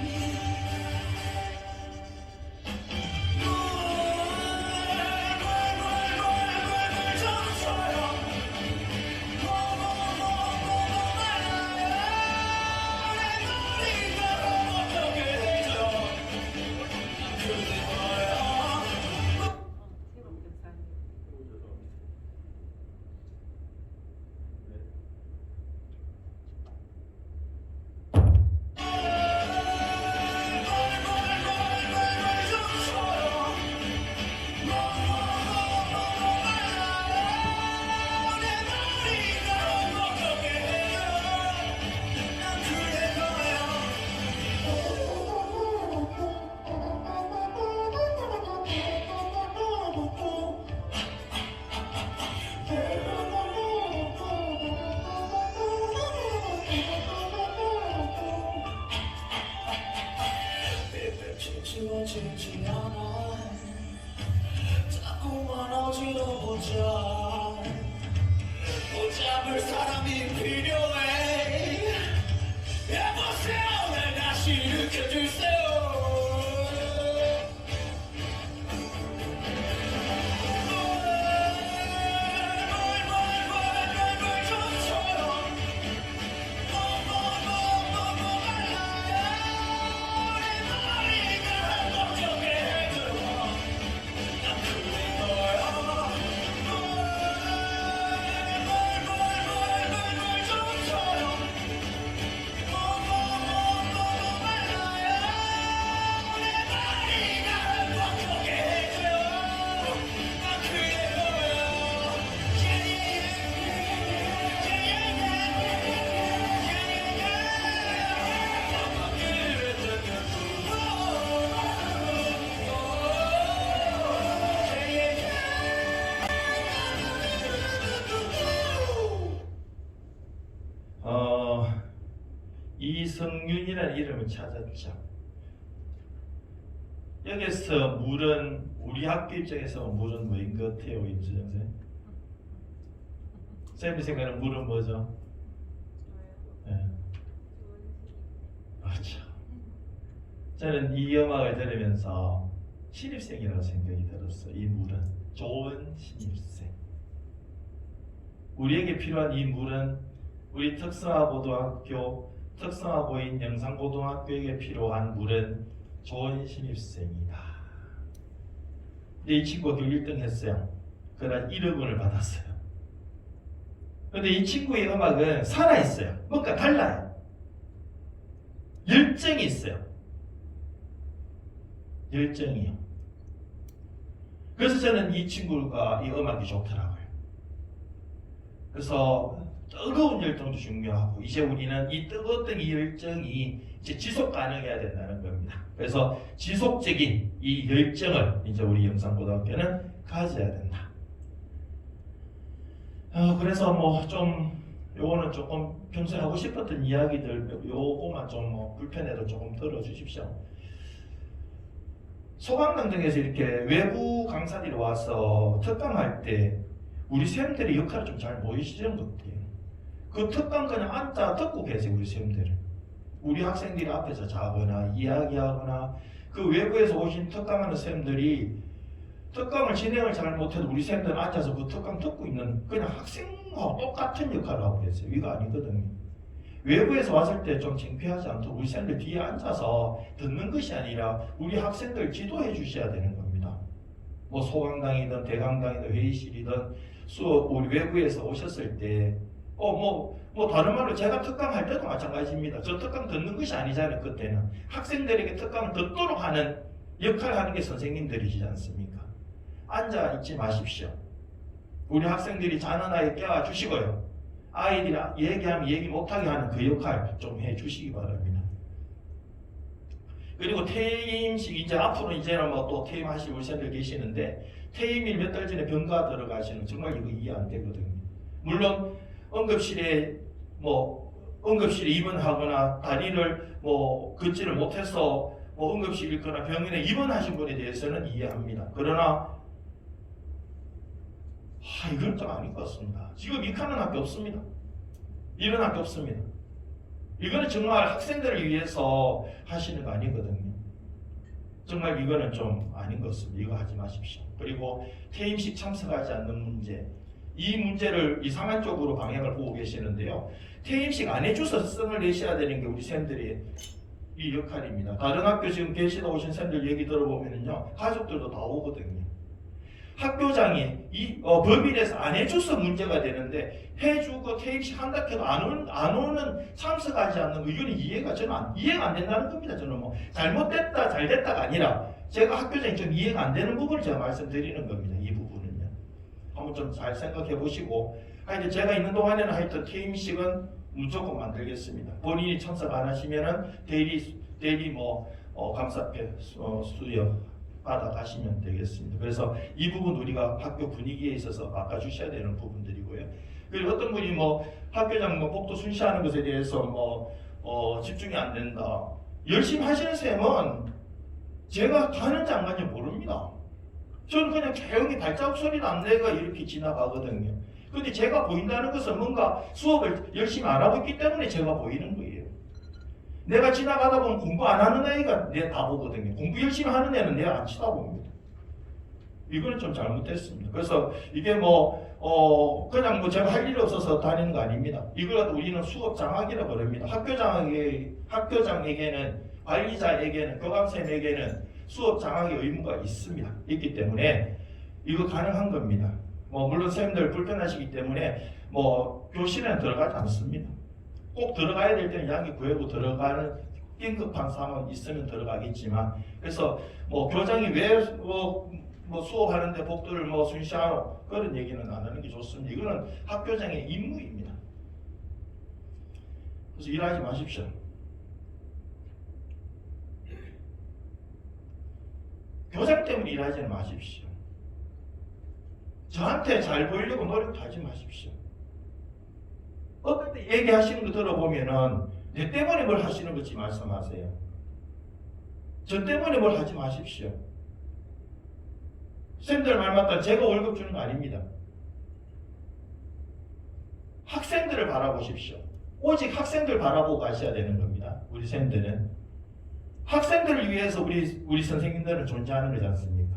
이성윤이라는 이름을 찾았죠. 여기서 물은 우리 학교 입장에서 물은 뭐인 것 같아요, 임수정 선생님? 쌤이 생각하는 물은 뭐죠? 네. 그렇죠. 저는 이 음악을 들으면서 신입생이라고 생각이 들었어요. 이 물은 좋은 신입생. 우리에게 필요한 이 물은 우리 특성화고등학교, 특성화고인 영상고등학교에게 필요한 물은 좋은 신입생이다. 근데 이 친구가 그 1등 했어요. 그러나 1억원을 받았어요. 근데 이 친구의 음악은 살아있어요. 뭔가 달라요. 열정이 있어요. 열정이요. 그래서 저는 이 친구가 이 음악이 좋더라고요. 그래서 뜨거운 열정도 중요하고 이제 우리는 이 뜨거웠던 이 열정이 이제 지속 가능해야 된다는 겁니다. 그래서 지속적인 이 열정을 이제 우리 영상고등학교는 가져야 된다. 그래서 뭐 좀 요거는 조금 평소에 하고 싶었던 이야기들 요거만 좀 뭐 불편해도 조금 들어주십시오. 소강당 등에서 이렇게 외부 강사들이 와서 특강할 때 우리 쌤들의 역할이 좀 잘 보이시는 것 같아요. 그 특강 그냥 앉아 듣고 계세요, 우리 쌤들은. 우리 학생들이 앞에서 자거나 이야기하거나 그 외부에서 오신 특강하는 쌤들이 특강을 진행을 잘 못해도 우리 쌤들은 앉아서 그 특강 듣고 있는 그냥 학생하고 똑같은 역할을 하고 계세요. 이거 아니거든요. 외부에서 왔을 때 좀 창피하지 않도록 우리 쌤들 뒤에 앉아서 듣는 것이 아니라 우리 학생들 지도해 주셔야 되는 겁니다. 뭐 소강당이든 대강당이든 회의실이든 수업 우리 외부에서 오셨을 때 뭐 다른 말로 제가 특강할 때도 마찬가지입니다. 저 특강 듣는 것이 아니잖아요. 그때는 학생들에게 특강을 듣도록 하는 역할을 하는 게 선생님들이지 않습니까? 앉아 있지 마십시오. 우리 학생들이 자는 아이 깨워주시고요. 아이들이 얘기하면 얘기 못하게 하는 그 역할 좀 해주시기 바랍니다. 그리고 퇴임식 이제 앞으로 이제는 뭐 또 퇴임하실 우리 쌤들 계시는데 퇴임일 몇 달 전에 병가 들어가시는 정말 이거 이해 안 되거든요. 물론 응급실에 입원하거나 다리를 걷지를 못해서 응급실 있거나 병원에 입원하신 분에 대해서는 이해합니다. 그러나 이건 좀 아닌 것 같습니다. 지금 이카는 학교 없습니다. 이런 학교 없습니다. 이거는 정말 학생들을 위해서 하시는 거 아니거든요. 정말 이거는 좀 아닌 것 같습니다. 이거 하지 마십시오. 그리고 퇴임식 참석하지 않는 문제, 이 문제를 이상한 쪽으로 방향을 보고 계시는데요. 퇴임식 안 해줘서 성을 내셔야 되는 게 우리 쌤들의 이 역할입니다. 다른 학교 지금 계시다 오신 쌤들 얘기 들어보면요, 가족들도 다 오거든요. 학교장이 법인에서 안 해줘서 문제가 되는데 해주고 퇴임식 한다 해도 안 오는 참석하지 않는 거 이거는 저는 이해가 안 된다는 겁니다. 저는 뭐 잘못됐다 잘됐다가 아니라 제가 학교장이 좀 이해가 안 되는 부분을 제가 말씀드리는 겁니다. 이 부분은요. 한번 좀 잘 생각해 보시고 하여튼 제가 있는 동안에는 하여튼 퇴임식은 무조건 만들겠습니다. 본인이 참석 안 하시면은 대리 감사패 수여 받아가시면 되겠습니다. 그래서 이 부분 우리가 학교 분위기에 있어서 바꿔주셔야 되는 부분들이고요. 그리고 어떤 분이 학교장 복도 순시하는 것에 대해서 집중이 안 된다. 열심히 하시는 쌤은 제가 가는지 안 가는지 모릅니다. 저는 그냥 조용히 발자국 소리도 안 내가 이렇게 지나가거든요. 근데 제가 보인다는 것은 뭔가 수업을 열심히 안 하고 있기 때문에 제가 보이는 거예요. 내가 지나가다 보면 공부 안 하는 애가 내가 다 보거든요. 공부 열심히 하는 애는 내가 안 쳐다봅니다. 이거는 좀 잘못됐습니다. 그래서 이게 그냥 제가 할 일이 없어서 다니는 거 아닙니다. 이걸 우리는 수업 장학이라고 그럽니다. 학교장에게는, 관리자에게는, 교감쌤에게는 수업 장학의 의무가 있습니다. 있기 때문에 이거 가능한 겁니다. 물론 쌤들 불편하시기 때문에 교실에는 들어가지 않습니다. 꼭 들어가야 될 때는 양해 구하고 들어가는 긴급한 상황 있으면 들어가겠지만, 그래서 교장이 왜 수업하는데 복도를 순시하노 그런 얘기는 안 하는 게 좋습니다. 이거는 학교장의 임무입니다. 그래서 일하지 마십시오. 교장 때문에 일하지 마십시오. 저한테 잘 보이려고 노력하지 마십시오. 어떨 때 얘기하시는 거 들어보면은 내 때문에 뭘 하시는 거지 말씀하세요. 저 때문에 뭘 하지 마십시오. 쌤들 말 맞다. 제가 월급 주는 거 아닙니다. 학생들을 바라보십시오. 오직 학생들 바라보고 가셔야 되는 겁니다. 우리 쌤들은. 학생들을 위해서 우리 선생님들은 존재하는 거지 않습니까?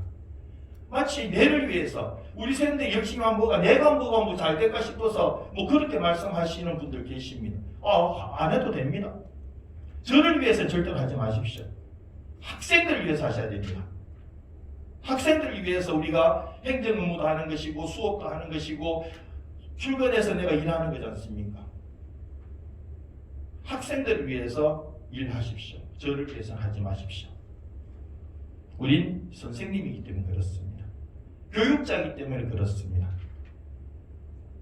마치 내를 위해서 우리 쌤들 열심히 하면 뭐가 내가 뭐가 뭐 잘 될까 싶어서 뭐 그렇게 말씀하시는 분들 계십니다. 안 해도 됩니다. 저를 위해서는 절대로 하지 마십시오. 학생들을 위해서 하셔야 됩니다. 학생들을 위해서 우리가 행정 업무도 하는 것이고 수업도 하는 것이고 출근해서 내가 일하는 거지 않습니까? 학생들을 위해서 일하십시오. 저를 위해서는 하지 마십시오. 우린 선생님이기 때문에 그렇습니다. 교육자이기 때문에 그렇습니다.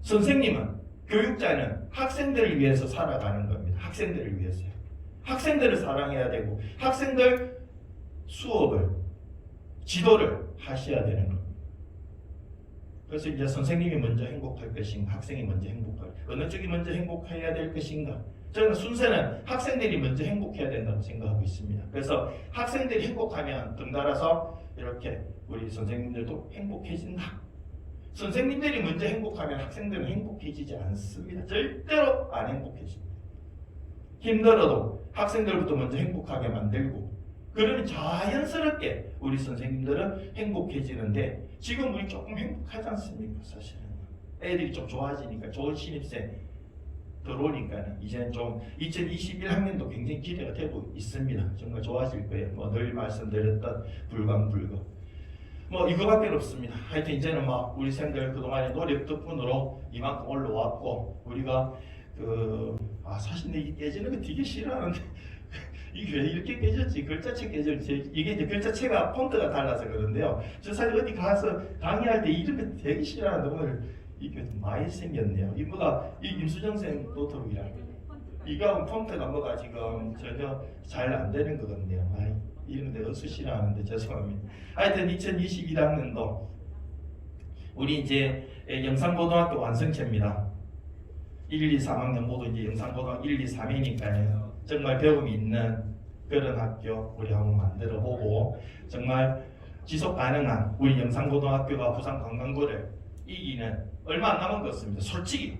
선생님은, 교육자는 학생들을 위해서 살아가는 겁니다. 학생들을 위해서요. 학생들을 사랑해야 되고 학생들 수업을, 지도를 하셔야 되는 겁니다. 그래서 이제 선생님이 먼저 행복할 것인가, 학생이 먼저 어느 쪽이 먼저 행복해야 될 것인가? 저는 순서는 학생들이 먼저 행복해야 된다고 생각하고 있습니다. 그래서 학생들이 행복하면 덩달아서 이렇게 우리 선생님들도 행복해진다. 선생님들이 먼저 행복하면 학생들은 행복해지지 않습니다. 절대로 안 행복해집니다. 힘들어도 학생들부터 먼저 행복하게 만들고 그러면 자연스럽게 우리 선생님들은 행복해지는데 지금 우리 조금 행복하지 않습니까? 사실은 애들이 좀 좋아지니까 좋은 신입생 들어오니까 이제는 좀 2021학년도 굉장히 기대가 되고 있습니다. 정말 좋아질 거예요. 뭐 늘 말씀드렸던 불광불거 뭐 이거밖에 없습니다. 하여튼 이제는 막 우리 쌤들 그동안의 노력 덕분으로 이만큼 올라왔고 우리가 사실 내 깨지는 거 되게 싫어하는데 이게 왜 이렇게 깨졌지? 글자체 깨졌지? 이게 이제 글자체가 폰트가 달라서 그런데요. 저 사실 어디 가서 강의할 때 이런 거 되게 싫어하는데 오늘 이게 많이 생겼네요. 이거가 이 임수정 쌤 노트북이라. 이거 폰트가 뭐가 지금 전혀 잘 안 되는 것 같네요. 이런 데 어서 싫어하는데 죄송합니다. 하여튼 2021학년도 우리 이제 영상고등학교 완성체입니다. 1, 2, 3학년 모두 이제 영상고등학교 1, 2, 3이니까요. 정말 배움이 있는 그런 학교 우리 한번 만들어 보고 정말 지속 가능한 우리 영상고등학교가 부산관광구를 이기는 얼마 안 남은 것 같습니다. 솔직히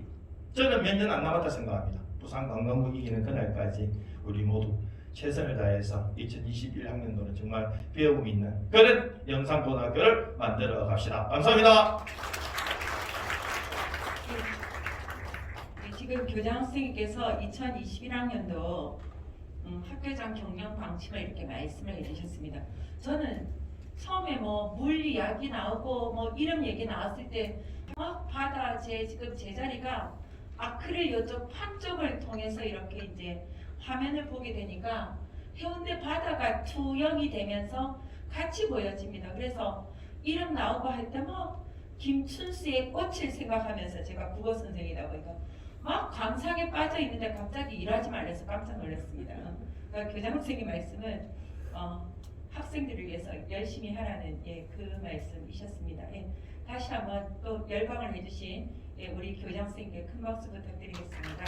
저는 몇 년 안 남았다 생각합니다. 부산관광구 이기는 그날까지 우리 모두 최선을 다해서 2021학년도는 정말 배움 있는 그런 영상고등학교를 만들어 갑시다. 감사합니다. 지금 교장 선생님께서 2021학년도 학교장 경영 방침을 이렇게 말씀을 해주셨습니다. 저는 처음에 뭐 물리 약이 나오고 뭐 이름 얘기 나왔을 때 바다 지금 제 자리가 아크릴 이쪽 판 쪽을 통해서 이렇게 이제 화면을 보게 되니까 해운대 바다가 투영이 되면서 같이 보여집니다. 그래서 이름 나오고 할 때 뭐 김춘수의 꽃을 생각하면서 제가 국어 선생이다 보니까 막 감상에 빠져 있는데 갑자기 일하지 말래서 깜짝 놀랐습니다. 그러니까 교장 선생님 말씀은 학생들을 위해서 열심히 하라는 그 말씀이셨습니다. 다시 한번 또 열광을 해주신 우리 교장 선생님께 큰 박수 부탁드리겠습니다.